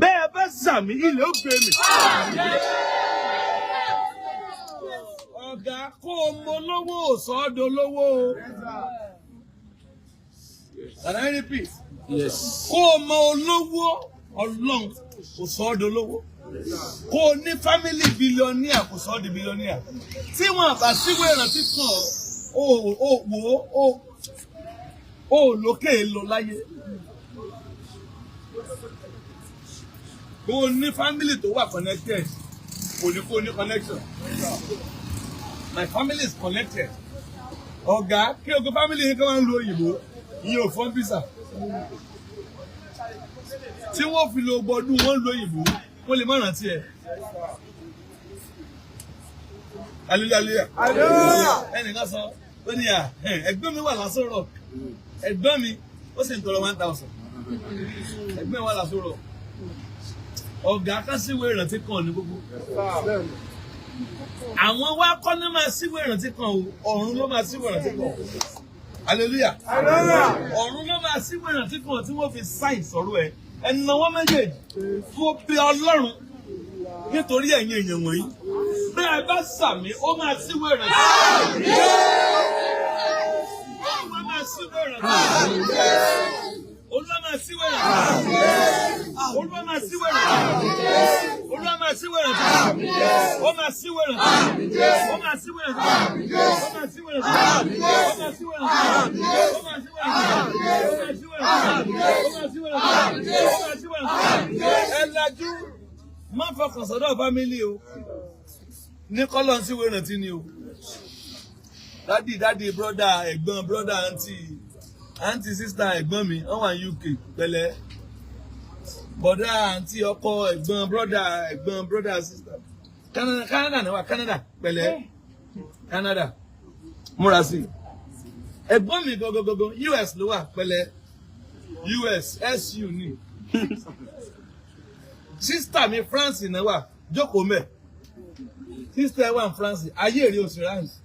Bẹ́ẹ̀ bá sàmì ilé ó gbé mi. Ọ̀gá kó o mọ lówó sọ́ọ́dọ̀ lówó o. Can I repeat? Yes. Kó o mọ olówó Ọlọ́run kò sọ ọ́ dolówó. Kó o ní fámílì bílíọ̀nìà kò sọ ọ́ di bílíọ̀nìà. Tí wọ́n bá síwé ìrántí kan ó lókè lọ láyé. Kó o ní fámílì tó wà connected kò ní kó o ní connection. My family is connected. Ọ̀gá kí o kó fámílì yín kí wọ́n ń lo òyìnbó ìyẹn ò fọ́n visa. Tí wọ́n fi lo gbọdún wọ́n lo òyìnbó wọ́n lè má rántí ẹ̀. Hallelujah. Ẹnìkan sọ ó ní ẹgbẹ́ mi wà lásán rọ̀ ẹgbẹ́ mi ó sì ń tọrọ 1,000 ẹgbẹ́ mi wà lásán rọ̀ ọ̀gá kásíwé ìrántí kan ní gbogbo. Àwọn wá kọ́ ní máa síwé ìrántí kan o ọ̀run ló máa síwé ìrántí kan. Hallelujah. Ọ̀run ló máa síwé ìrántí kan tí wọ́n fi sáì sọ̀rọ̀ ẹ̀ ẹnu wọn méjèèjì fún bí Ọlọ́run nítorí ẹ̀yin èèyàn wọ̀nyí bẹ́ẹ̀ bá sàmì ó máa síwé ìrántí. Olúwa máa síwé ìrántí. Olúwa máa síwé ìrántí. Olúwa máa síwé ìrántí. Olúwa máa síwé ìrántí. Ó máa síwé ìrántí. Ó máa síwé ìrántí. Ó máa síwé ìrántí. Ó máa síwé ìrántí. Ó máa síwé ìrántí. Ó máa síwé ìrántí. Ó máa síwé ìrántí. Ó máa síwé ìrántí. Ẹ lajú má fọkàn sọ́dọ̀ fámílì o ní kọ́lọ́ síwé ìrántí ni o. Dádì brọ́dà ẹ̀gbọ́n brọ́dà àǹtí àǹtí sísítà ẹ̀gbọ́n mi wọ́n wà ní UK pẹ̀lẹ́ bọ̀dá àǹtí ọkọ ẹ̀gbọ́n brọ́dà sísítà Canada náà wà Canada pẹ̀lẹ́ Canada múra sí ẹ̀gbọ́n mi gogogogo US ló wà pẹ̀lẹ́ US SU ni sísítà mi France náà wà jókòó mẹ́ sísítà wà ní France ayé èrè oṣù ránṣì.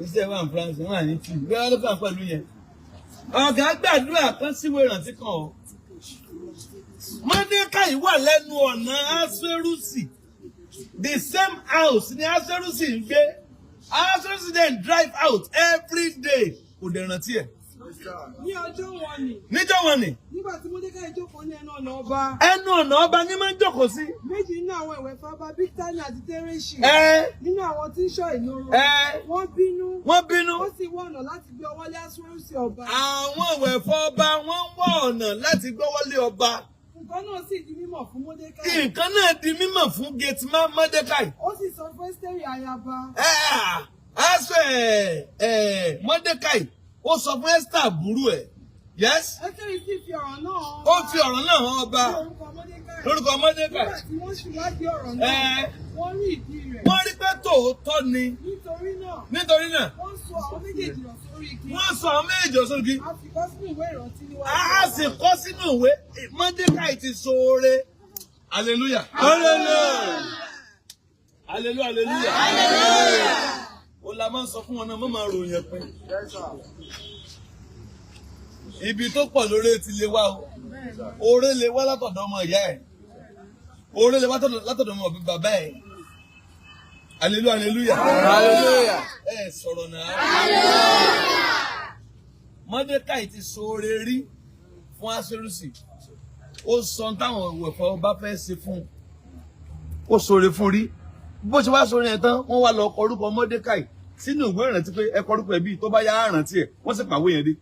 Iṣẹ́ wà ní France wọ́n à ní tí bẹ́ẹ̀ ló kàn pẹ̀lú yẹn. Ọ̀gá gbàdúrà kan síwé ìrántí kan ọ́. Mọ́dékáì wà lẹ́nu ọ̀nà Aṣẹ́rúsì. The same house ni Aṣẹ́rúsì ń gbé. Aṣẹ́rúsì then drive out every day. Kò dẹ̀ rántí ẹ̀. Ní ọjọ́ wọn ni. Níjọ́ wọn ni. Nígbà tí Mọ́dékáì jókòó ní ẹnu ọ̀nà ọba. Ẹnu ọ̀nà ọba ni máa ń jókòó sí. Méjì nínú àwọn ìwẹ̀fà ọba Bíktánì àti Téréṣì. Nínú àwọn tí ń ṣọ́ ìloro. Wọ́n bínú. Wọ́n sì wá ọ̀nà láti gbé ọwọ́ lé Aṣẹ́rúsì ọba. Àwọn ìwẹ̀fà ọba wọ́n wá ọ̀nà láti gbọ́wọ́ lé ọba. Nǹkan náà sì di mímọ̀ fún Mọ́dékáì. Nǹkan náà di mímọ̀ fún Gateman Mọ́dékáì. Ó sì sọ fún Ẹ́sítérì ayaba. Mọ́dékáì ó sọ fún Esther àbúrò ẹ̀. Yes. Ẹ́sítérì sì fi ọ̀rọ̀ náà hàn. Ó fi ọ̀rọ̀ náà hàn ọba. Lórúkọ Mọ́dékáì. Nígbà tí wọ́n ṣèwádìí ọ̀rọ̀ náà, wọ́n rí ìdí rẹ̀. Wọ́n rí pé tòótọ́ ni. Nítorí náà. Wọ́n sọ àwọn méjèèjì lọ sórí igi. A sì kọ sínú ìwé ìrántí níwájú. A sì kọ sínú ìwé. Mọ́dékáì ti ṣoore. Hallelujah. Hallelujah. O la máa ń sọ fún wọn náà, mọ́ máa ròyìn ẹ̀pin. Ibi tó pọ̀ lóore ti lè wá o. Oore lè wá látọ̀dọ̀ ọmọ ìyá ẹ̀. Oore lè wá látọ̀dọ̀ ọmọ bàbá ẹ̀. Hallelujah. Ẹ sọ̀rọ̀ náà. Mọ́dékáì ti ṣoore rí fún Aṣẹ́rúsì. Ó sọ táwọn ìwẹ̀fà ọba fẹ́ ṣe fún. Ó ṣoore fún rí. Bó ṣe wá sórí ẹ̀ tán wọ́n wá lọ kọ orúkọ Mọ́dékáì sínú ìwé ìrántí pé ẹ kọ orúkọ ẹbí tó bá yá rántí ẹ̀ wọ́n sì pàwé yẹn dé.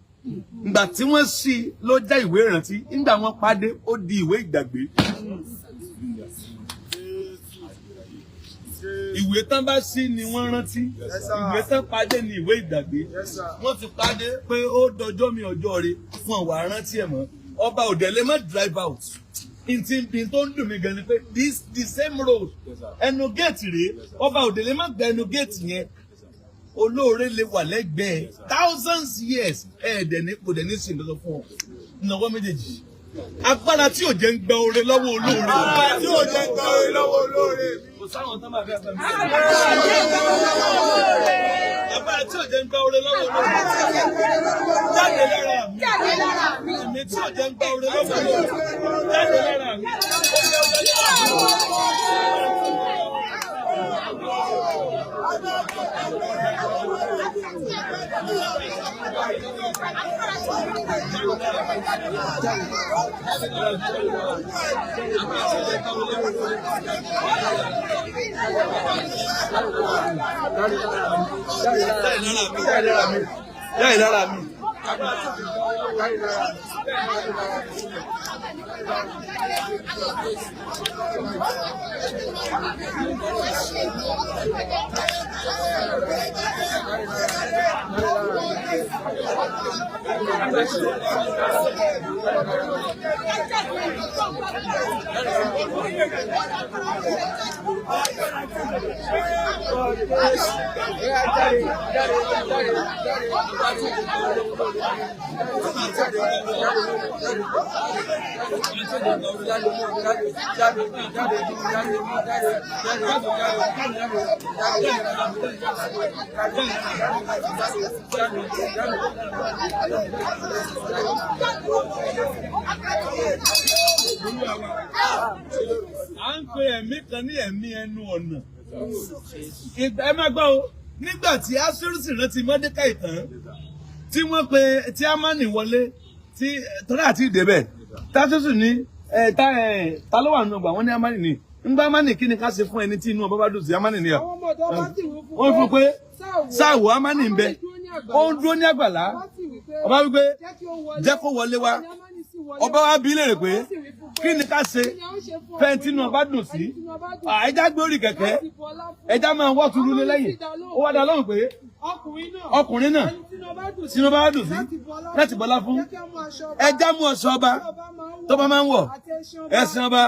Ìgbà tí wọ́n ṣí ló jẹ́ ìwé ìrántí nígbà wọ́n pàdé ó di ìwé ìgbàgbé. Ìwé tán bá ṣí ni wọ́n rántí ìwé tán pàdé ni ìwé ìgbàgbé. Wọ́n ti pàdé pé ó dọjọ́ mi ọjọ́ rẹ̀ fún ọ̀wà rántí ẹ̀ mọ́ ọba òdẹ lè má drive out. Ìtìǹtì tó ń dùn mí gan ni pé the same road ẹnu géètì rèé ọba òde lè má gba ẹnu géètì yẹn olóore lè wà lẹ́gbẹ̀ẹ́ thousands years ẹ̀ẹ́dẹ̀ ní kò dẹ̀ ní sìn lọ́sọ fún ọ ìnáwó méjèèjì agbára tí ò jẹ́ ń gba oore lọ́wọ́ olóore agbára tí ò jẹ́ ń gba oore lọ́wọ́ olóore kò sáwọn tán máa fẹ́ fẹ́ mi. Agbára tí ò jẹ́ ń gba oore lọ́wọ́ olóore jáde lára mi èmi tí ò jẹ́ ń gba oore lọ́wọ́ olóore jáde lára mi. À ń pe ẹ̀mí kan ní ẹ̀mí ẹnu ọ̀nà. Ẹ má gbọ́ o, nígbà tí Aṣẹ́rúsì rántí Mọ́dékáì tán, tí wọ́n pe tí Ámánì wọlé, tí tọ́lá àti ìdẹ́bẹ̀, Aṣẹ́rúsì ní ta ló wà nínú ọgbà wọn ní Ámánì ní. Ńgbà Ámánì kí ni ká ṣe fún ẹni tí inú ọba bá dùn sí Ámánì ní à. Wọ́n fún pé sáàwò Ámánì ń bẹ, ó ń dúró ní àgbàlá, ọba wípé jẹ́ kó wọlé wá. Ọba wa bi léèrè pé kí ni ká ṣe fẹ́ntì náà bá dùn sí ẹja gbé orí kẹ̀kẹ́ ẹja máa wọ́ turu lé lẹ́yìn ó wá dá lọ́rùn pé ọkùnrin náà tí wọ́n bá dùn sí láti bọ́lá fún ẹja mú ọ̀ṣọ́ ọba tó bá máa ń wọ̀ ẹṣin ọba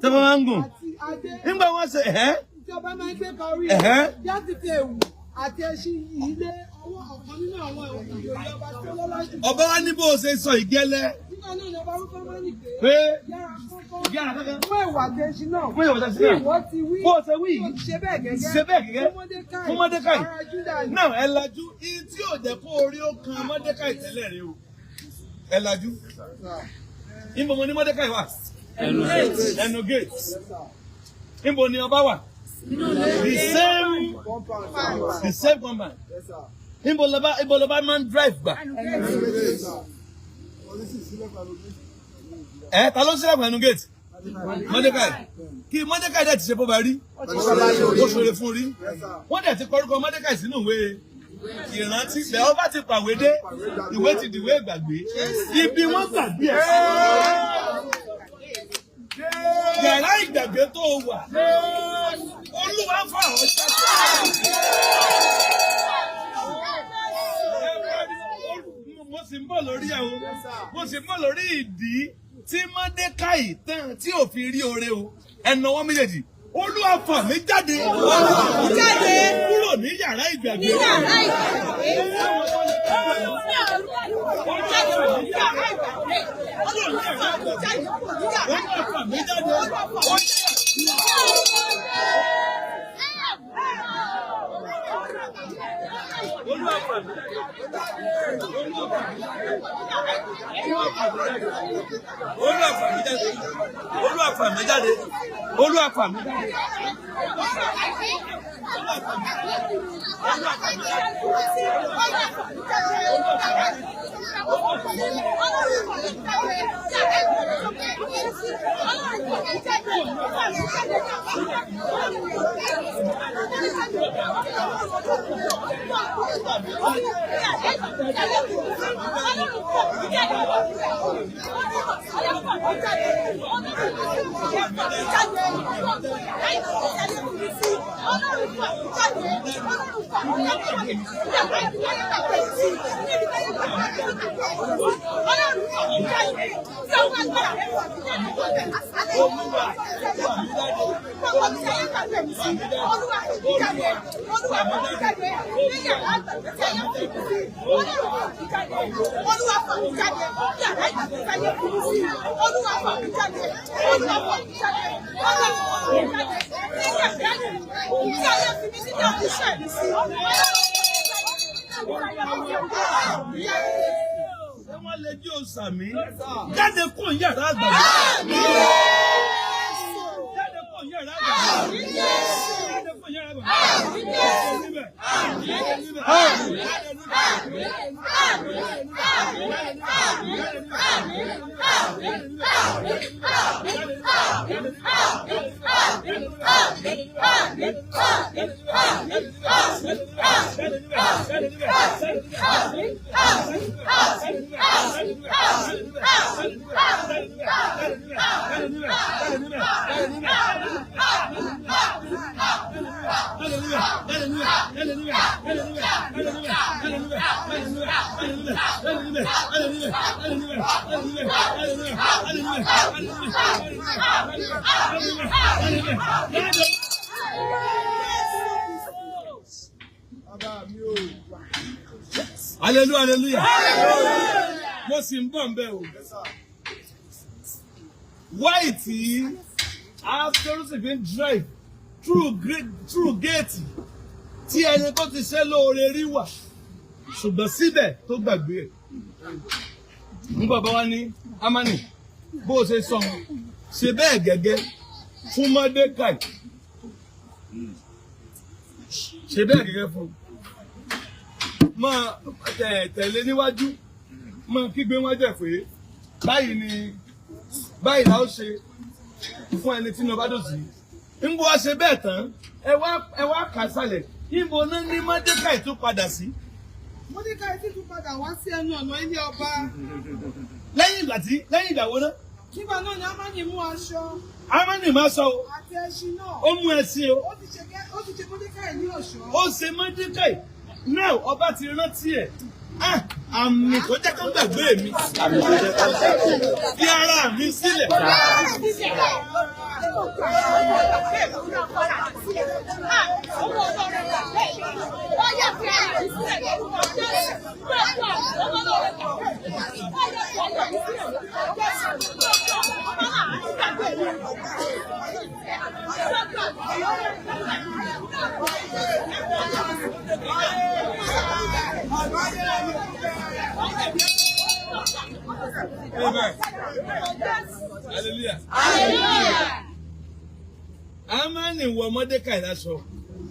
tó bá máa ń gùn nígbà wọ́n ṣe tí ọba máa ń gbé kọrí láti fi èwù àti ẹṣin yìí lé ọwọ́ ọ̀kan nínú àwọn ìjòyè ọba tó lọ́lá jù. ọba wa ní bó o ṣe sọ ìgẹ́lẹ́. nígbà náà ni ọba rúkọ máa ń nì pé yára kankan fún ìwà àti ẹṣin náà fún ìwà àti ẹṣin náà ìwọ ti wí bó o ṣe wí yìí ṣe bẹ́ẹ̀ gẹ́gẹ́ fún Mọ́dékáì náà ẹ lajú iye tí ò jẹ́ kó orí ó kan Mọ́dékáì tẹ́lẹ̀ rẹ o ẹ lajú níbo mo ní Mọ́dékáì wà ẹnu gate níbo ni ọba wà the same compound níbo lọba máa ń drive gbà ta ló ń sílẹ̀kùn ẹnu gate Mọ́dékáì kí Mọ́dékáì dẹ̀ ti ṣe bóba rí ó ṣòro fún rí wọ́n dẹ̀ ti kọrúkọ Mọ́dékáì sínú ìwé ìrántí bẹ́ẹ̀ ó bá ti pàwé dé ìwé ti dìwé ìgbàgbé ibi wọ́n gbàgbé ẹ̀ yàrá ìgbàgbé tó wà Olúwa fà ọ́ jáde. Mo sì ń bọ̀ lórí ẹ̀ o mo sì ń bọ̀ lórí ìdí tí Mọ́dékáì tán tí ò fi rí oore o ẹnu ọwọ́ méjèèjì Olúwa fà mí jáde kúrò ní yàrá ìgbàgbé. Olúwa fà mí jáde. Wọ́n lè jí òsàmí jáde kúrò yàrá àgbàdo. Jáde kúrò yàrá àgbàdo. Jáde kúrò yàrá Hallelujah, hallelujah. Mo sì ń bọ̀ ń bẹ̀ o. Why tí after been drive through gate tí ẹni tó ti ṣe lóore rí wà ṣùgbọ́n síbẹ̀ tó gbàgbé ẹ̀. Ní bàbá wa ní Amani bó o ṣe sọ ṣe bẹ́ẹ̀ gẹ́gẹ́ fún Mọ́dékáì. Ṣe bẹ́ẹ̀ gẹ́gẹ́ fún máa tẹ̀lé níwájú máa kígbe wájú ẹ̀ pé báyìí la ó ṣe fún ẹni tí iná bá dò sí. Níbo wá ṣe bẹ́ẹ̀ tán ẹ wá kà sálẹ̀ níbo náà ní Mọ́dékáì tún padà sí. Mọ́dékáì tún padà wá sí ẹnu ọ̀nà ilé ọba. lẹ́yìn ìgbà wo náà. Nígbà náà ni Amani mú aṣọ. Amani máa sọ o. Àti ẹṣin náà. Ó mú ẹṣin o. Ó ti ṣe Mọ́dékáì ní ọ̀ṣọ́. Ó ṣe Mọ́dékáì Now ọba ti rántí ẹ̀. Àmì tó jẹ́ kó gbàgbé mi. Fi ara mi sílẹ̀. Amen. Hallelujah. Hallelujah. Amani wọ Mọ́dékáì láṣọ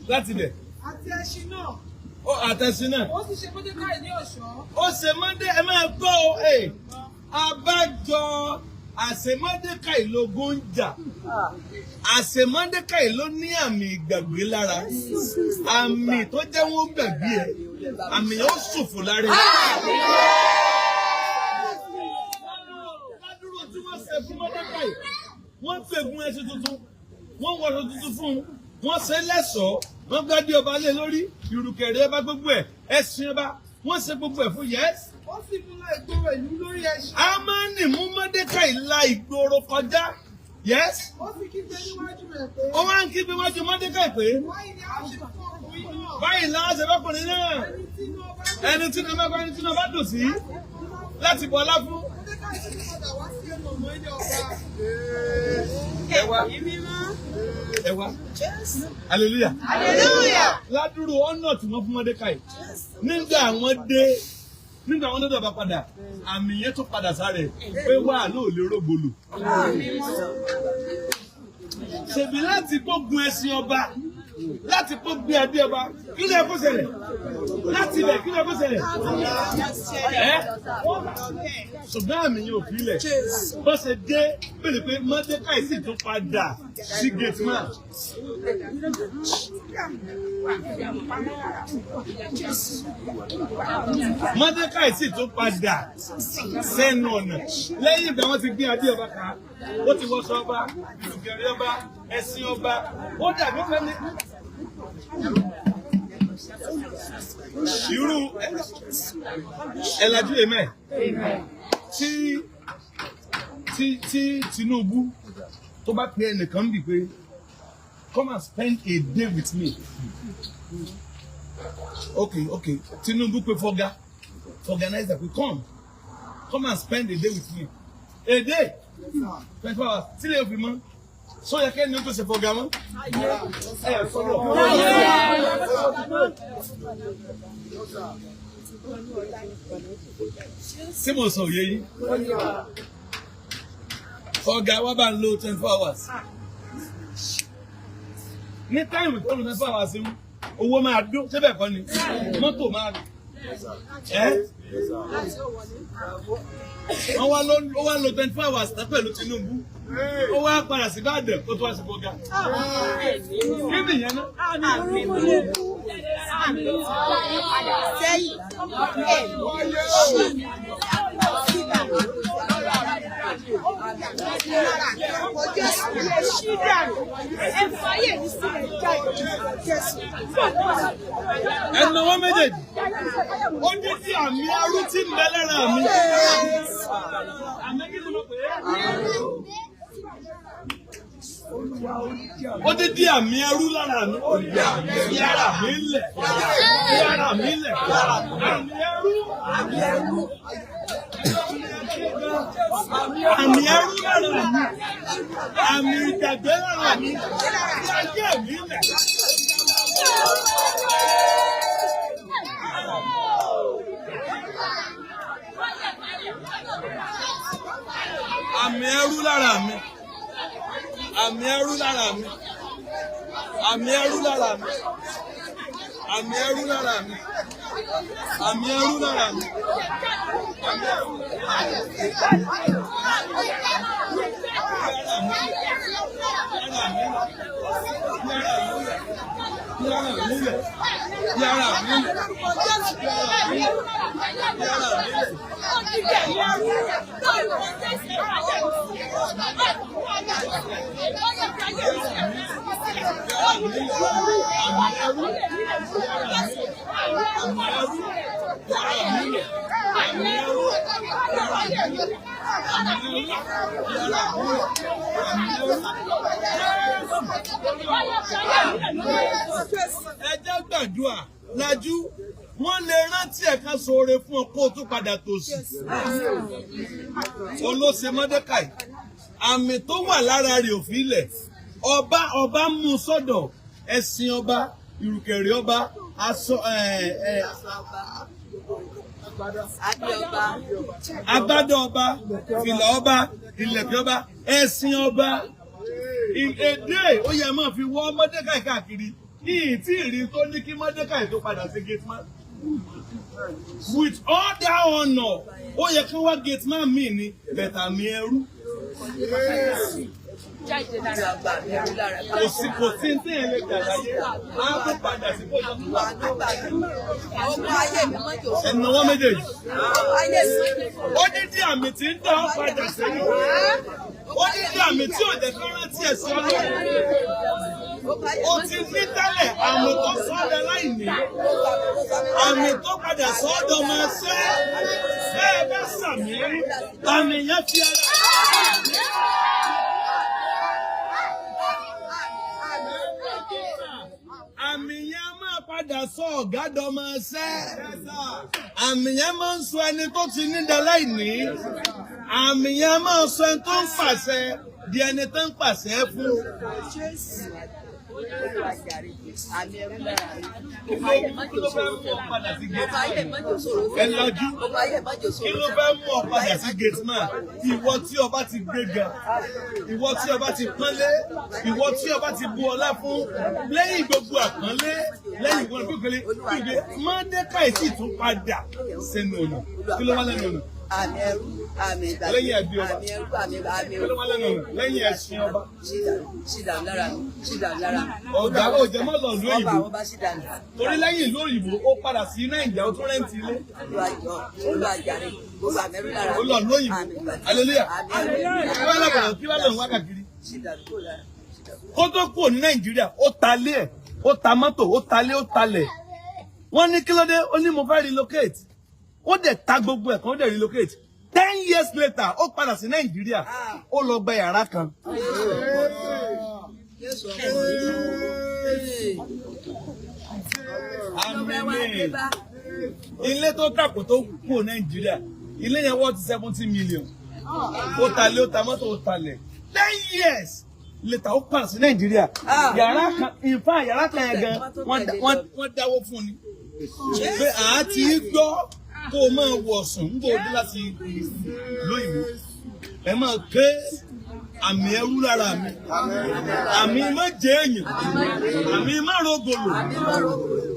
láti bẹ̀. Àti ẹṣin náà. Ó àtẹ̀sìn náà. Ó sì ṣe Mọ́dékáì ní ọ̀ṣọ́. Ó ṣe Mọ́dé ẹ máa gbọ́ o. Abájọ àṣẹ Mọ́dékáì lógún ń jà. Àṣẹ Mọ́dékáì ló ní àmì ìgbàgbé lára. Àmì tó jẹ́ wọ́n gbàgbé ẹ̀. Àmì yóò ṣòfò lára ẹ̀. Ládùúrò tí wọ́n ṣe fún Mọ́dékáì, wọ́n pègùn ẹṣin tuntun, wọ́n wọ̀rọ̀ tuntun fún un, wọ́n ṣe lẹ́ṣọ̀ọ́, wọ́n gbádé ọba lé lórí, ìrùkẹ̀rẹ̀ ọba gbogbo ẹ̀, ẹṣin ọba, wọ́n ṣe gbogbo ẹ̀ fún yẹ́s. Ó sì mú la ìgboro ìlú lórí ẹṣin. Ámánì mú Mọ́dékáì la ìgboro kọjá. Yes. Ó sì kígbe níwájú rẹ̀ pé. Ó wá ń kígbe níwájú Mọ́dékáì pé. Báyìí ni a ṣe fún ọkùnrin náà. Báyìí la ṣe fọkùnrin náà. Ẹni tí náà bá dùn sí láti bọ̀lá fún. Mọ́dékáì sì padà wá sí ẹnu ọ̀nà ilé ọba. Ẹ wá. Hallelujah. Hallelujah. Ládùúrò ọ̀nà tí wọ́n fún Mọ́dékáì. Nígbà wọn dọ́dọ̀ bá padà, àmì yẹn tó padà sáré pé wà lóò lè rógbòlò. Ṣèbí láti gbógun ẹṣin ọba, láti gbógun adé ọba, kí ló yẹ kó ṣẹlẹ̀? Láti ilẹ̀ kí ló yẹ kó ṣẹlẹ̀? Ṣùgbọ́n àmì yẹn ò fi ilẹ̀. Bó ṣe dé pèlè pé Mọ́dékáì sì tún padà sí gate man. Mọ́dékáì sì tún padà sẹ́nu ọ̀nà. Lẹ́yìn ìgbà wọ́n ti gbé adé ọba ká, ó ti wọṣọ ọba, ìrùkẹ̀rẹ̀ ọba, ẹṣin ọba, ó dàbí fẹ́mi. Irú ẹ̀lájú èmẹ̀ tí Tinubu tó bá pe ẹnìkan ń bì pé come and spend a day with me. Okay. Tinubu pe Fọga organizer pé come and spend a day with me. A day 24 hours tí lè fi mọ́. So yẹ kẹ́ni tó ṣe Fọga mọ́. Ṣé mo sọ òye yìí? Fọga wá bá ń lo 24 hours. Ní táìmù tó ń lo 24 hours ń owó máa dún ṣé bẹ́ẹ̀ kọ́ ni mọ́tò máa rìn. Ó wá lo 24 hours tán pẹ̀lú Tinubu. Ó wá padà sí Ìbàdàn kó tó wá sí Fọga. Kí nìyẹn náà? Ẹnu wọn méjèèjì. Ó ní tí àmì arú tí ń bẹ lára mi. Àmì kí ni mo pè é? Ó dé dí àmì ẹrú lára mi. Fi ara mi lẹ̀. Fi ara mi lẹ̀. Àmì ẹrú. Àmì ẹrú lára mi. Àmì ìgbàgbé lára mi. Fi ayé mi lẹ̀. Àmì ẹrú lára mi. Àmì ẹrú lára mi. Àmì ẹrú lára mi. Àmì ẹrú lára mi. Àmì ẹrú lára mi. Ẹjẹ́ gbàdúrà lajú wọ́n lè rántí ẹ̀ka sóore fún ọkọ̀ tó padà tòsí. Olóṣè Mọ́dékàì àmì tó wà lára rẹ̀ òfin ilẹ̀ ọba mú sọ́dọ̀ ẹ̀sìn ọba ìrùkẹ̀rẹ̀ ọba aṣọ agbádá ọba fìlà ọba ìlẹ̀kẹ̀ ọba ẹ̀sìn ọba èdè ó yẹ máa fi wọ́ Mọ́dékàì káàkiri yìí tí ìrì tó ní kí Mọ́dékàì tó padà sí gate man. With all that honor ó yẹ kí wọ́n gate man mí ní bẹ̀tà mi ẹrú. Kò sí ní ilé gbàgbáyé á tó padà sí kó tó wà. Ẹ̀nàwọ́ méjèèjì. Ó ní tí àmì tí ń dá ọ padà sẹ́yìn. Ó ní tí àmì tí ò jẹ́ kí rántí ẹ̀sìn Ọlọ́run. Ó ti ní tẹ́lẹ̀ àmì tó sọ́dọ̀ láìní. Àmì tó padà sọ́dọ̀ máa ṣẹ́. Bẹ́ẹ̀ bá sàmì àmì yẹn fi ara. Àmì yẹn máa padà sọ ọ̀gá dọ́mọ ṣẹ́. Àmì yẹn máa ń sọ ẹni tó ti ní daláìní. Àmì yẹn máa ń sọ ẹni tó ń pàṣẹ di ẹni tó ń pàṣẹ fún. Ẹ̀lọ́jú kí ló fẹ́ mú ọ padà sí gate man? Ìwọ tí ọba ti gbéga, ìwọ tí ọba ti pọ́nlé, ìwọ tí ọba ti bu ọlá fún, lẹ́yìn gbogbo àpọ́nlé, lẹ́yìn ìwọ̀n gbígbélé, gbígbé Mọ́dékàì sì tún padà sẹ́nu ọ̀nà. Kí ló wá lẹ́nu ọ̀nà? Àmì ẹrú, àmì ìgbàlódé, lẹ́yìn ẹbí ọba, àmì ẹrú, àmì ẹrú, kí ló wá lẹ́nu ọ̀nà? Lẹ́yìn ẹṣin ọba. Ṣídà lára mi, ṣídà lára mi. Ọ̀gá òjò mọ́ lọ ìlú òyìnbó. Torí lẹ́yìn ìlú òyìnbó, ó padà sí Nàìjíríà, ó tún rẹ́ǹtì ilé. Ó lọ ìlú òyìnbó. Hallelujah. Kí wá lọ́run wákàkiri? Kó tó kúrò ní Nàìjíríà, ó ta lé ẹ̀, ó ta mọ́tò, ó ta lé, ó talẹ̀. Wọ́n ní kí ló dé? Ó ní mo fẹ́ relocate. Ó dẹ̀ ta gbogbo ẹ̀ kan, ó dẹ̀ relocate. 10 years later, ó padà sí Nàìjíríà, ó lọ gba yàrá kan. Ilé tó tàkò tó kúrò Nàìjíríà, ilé yẹn wọ́n ti 70 million. Ó ta lé, ó ta mọ́tò, ó talẹ̀. 10 years later, ó padà sí Nàìjíríà. Yàrá kan, in fact, yàrá kan yẹn gan, wọ́n dáwó fún ni. Pé àá ti gbọ́ kó o máa wọ̀sùn ń gbòdì láti lóyìnbó. Ẹ máa ké àmì ẹrú lára mi. Àmì má jẹ èèyàn. Àmì má rògbòlò.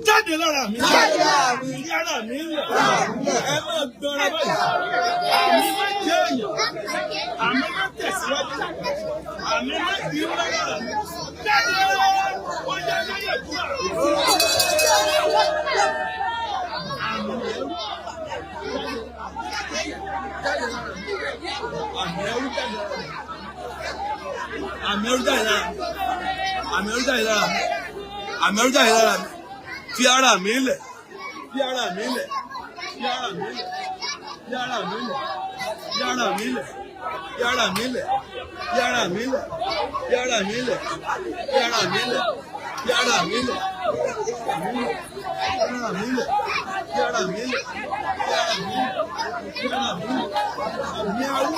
Jáde lára mi. Yára mi lẹ̀. Ẹ máa gbọ́ra báyìí. Àmì má jẹ èèyàn. Àmì má tẹ̀síwájú. Àmì má di lára mi. Jáde ọjà lẹ́yìn ẹ̀kúrà. Àmì ẹrú jáde lára mi. Àmì ẹrú jáde lára mi. Àmì ẹrú jáde lára mi. Fi ara mi lẹ̀. Fi ara mi lẹ̀. Fi ara mi lẹ̀. Fi ara mi lẹ̀. Fi ara mi lẹ̀. Fi ara mi lẹ̀. Fi ara mi lẹ̀. Fi ara mi lẹ̀. Fi ara mi lẹ̀. Fi ara mi lẹ̀. Yára mi lẹ̀. Àmì ẹrú.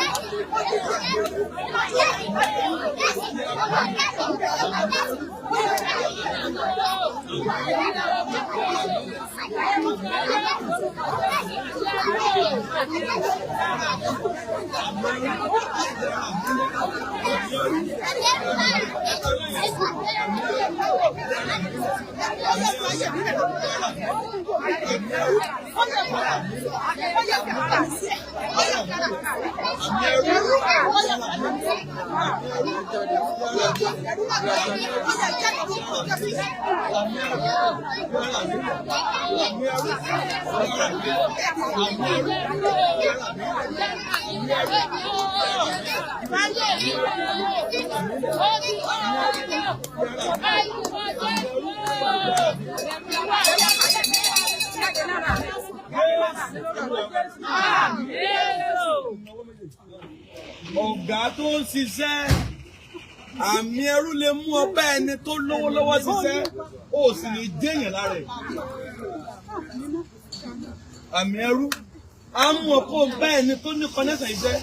Ọ̀gá tó ń ṣiṣẹ́, àmì ẹrú lè mú ọba ẹni tó lówó lọ́wọ́ ṣiṣẹ́, ó sì lè déèyàn lára ẹ̀. Àmì ẹrú á mú ọkọ ọba ẹni tó ní kọ́nẹ́sàn iṣẹ́.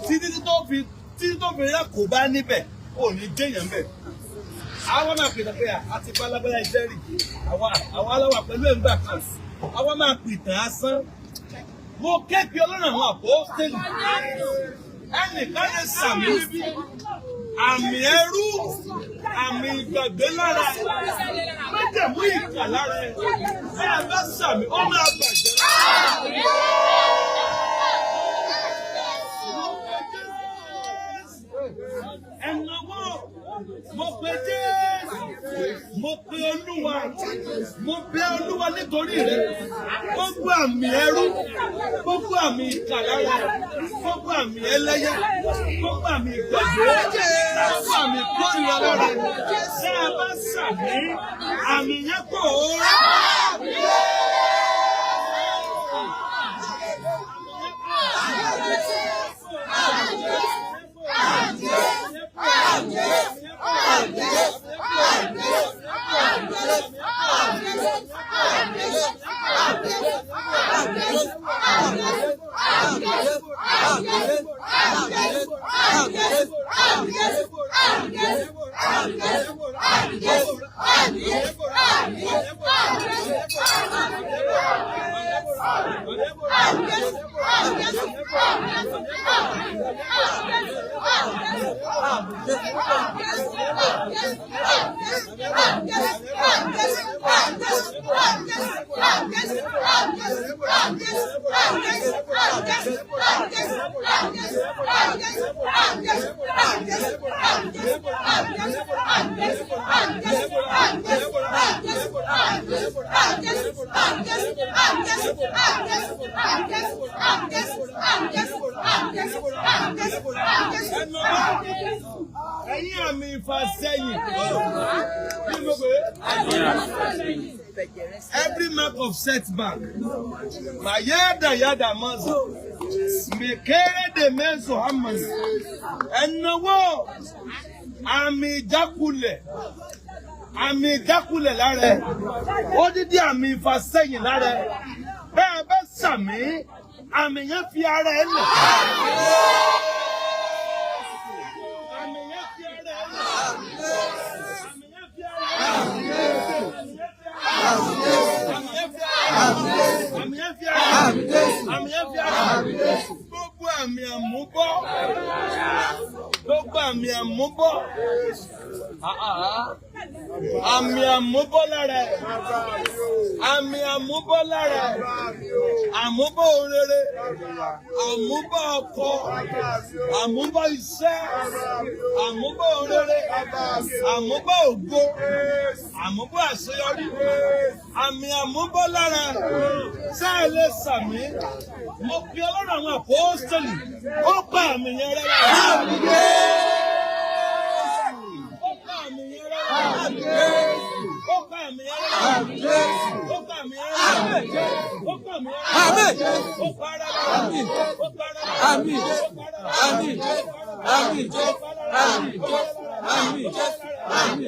Títí tó fi rẹ́ kò bá níbẹ̀, ó ní déèyàn bẹ̀. Àwọn máa pè tán pé àti bálábálá iṣẹ́ rì, àwọn aláwà pẹ̀lú ẹ̀ńgbà kan, àwọn máa pè tán asán. Mo kéèpì ọlọ́run àwọn àpọ́stélì. Ẹnìkan lè sàmì níbí. Àmì ẹrú, àmì ìgbàgbé lára, májẹ̀mú ìkà lára ẹ̀. Bí a bá sàmì, ó máa bàjẹ́ lára. Ẹ̀nàwó, mo pe Jésù, mo pe Olúwa, mo bẹ Olúwa nítorí rẹ̀. Gbogbo àmì ẹrú, gbogbo àmì ìkà lára, gbogbo àmì ẹlẹ́yẹ, gbogbo àmì ìgbàgbé, gbogbo àmì ìkórìíra lára. Ṣé ẹ bá sàmì, àmì yẹn kò rà? Ẹ̀yin àmì ìfàsẹ́yìn. Every mark of setback. Mayada yada mazo. Mekere de mezo hamani. Ẹnáwó àmì ìjákulẹ̀. Àmì ìjákulẹ̀ lára ẹ̀. Ó dídí àmì ìfàsẹ́yìn lára ẹ̀. Bẹ́ẹ̀ bẹ́ sàmì, àmì yẹn fi ara ẹ̀ lẹ̀. Gbogbo àmì àmúbọ́, gbogbo àmì àmúbọ́, àmì àmúbọ́ lára ẹ̀, àmì àmúbọ́ lára ẹ̀, àmúbọ́ òrèrè, àmúbọ́ ọkọ, àmúbọ́ iṣẹ́, àmúbọ́ òrèrè, àmúbọ́ ògo, àmúbọ́ àṣeyọrí, àmì àmúbọ́ lára ẹ̀. Sáà lè sàmì, mo fi ọlọ́run àwọn àpọ́stélì, ó pa àmì yẹn rẹ́ lára. Ó pa àmì yẹn rẹ́ lára. Ó pa àmì yẹn rẹ́ lára. Ó pa àmì yẹn rẹ́ lára. Ó pa àmì yẹn rẹ́ lára. Ó pa ara lára. Ó pa ara lára. Àmín. Àmín. Àmín. Àmín. Àmín.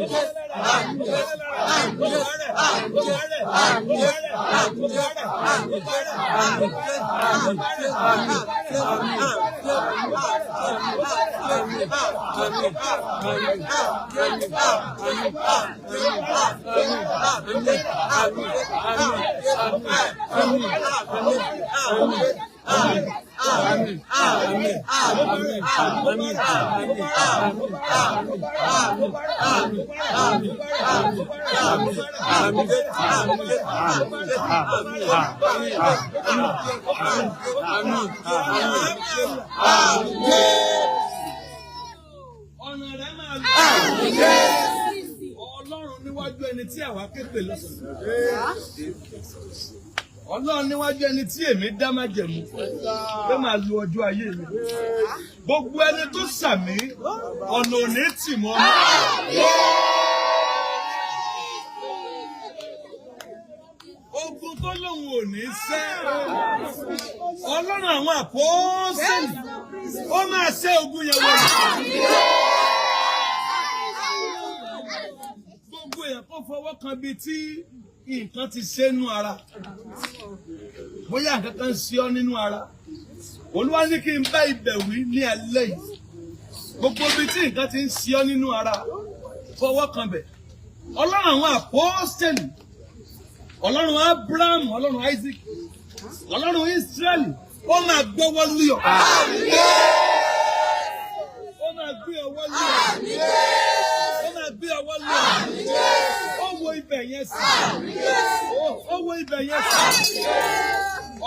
Ọlọ́run níwájú ẹni tí àwa képe lọ́sàn-án. Ọlọ́run níwájú ẹni tí èmi dá májẹ̀mú pé máa lu ọjọ́ ayé mi. Gbogbo ẹni tó sàmí, ọ̀nà ò ní tì mọ́. Ogun tó tó lóun ò ní ṣẹ. Ọlọ́run àwọn àpọ́sítélì ó máa ṣẹ́ ogun yẹn wọ̀. Gbogbo èèyàn kó fọwọ́ kan bíi tí nǹkan ti ṣe nínú ara. Bóyá nǹkan kan ṣe ọ́ nínú ara. Olúwa ní kí n bá ibẹ̀ wí ní alẹ́ yìí. Gbogbo ibi tí nǹkan ti ń ṣe ọ́ nínú ara, fọwọ́ kan bẹ̀. Ọlọ́run àwọn àpọ́sítélì, Ọlọ́run Abraham, Ọlọ́run Isaac, Ọlọ́run Israẹli, ó máa gbọ́wọ́ lé ọ. Ó máa gbé ọwọ́ lé ọ. Ó máa gbé ọwọ́ lé ọ. Ó wo ibẹ̀ yẹn sí. Ó wo ibẹ̀ yẹn sí.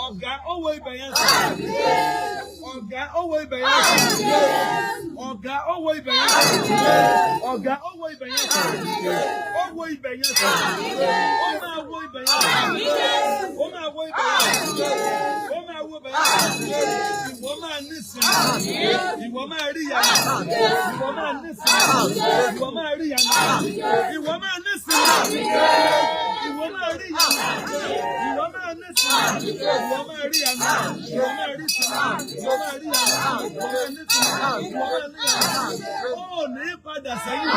Ọ̀gá, ó wo ibẹ̀ yẹn sí. Ọ̀gá, ó wo ibẹ̀ yẹn sí. Ọ̀gá, ó wo ibẹ̀ yẹn sí. Ọ̀gá, ó wo ibẹ̀ yẹn sí. Ó wo ibẹ̀ yẹn sí. Ó máa wo ibẹ̀ yẹn sí. Ó máa wo ibẹ̀ yẹn sí. Ó máa wo ibẹ̀ yẹn sí. Ìwọ máa nísìnyí. Ìwọ máa rí ìyanu. Ìwọ máa nísìnyí. Ìwọ máa rí ìyanu. Ìwọ máa nísìnyí. Ìwọ máa rí ìyanu. Ìwọ máa nísìnyí. Ìwọ máa rí ìyanu. Ìwọ máa rí ìyanu. Ìwọ máa rí ìyanu. Ìwọ máa nísìnyí. Ìwọ máa rí ìyanu. Ó ní padà sẹ́yìn.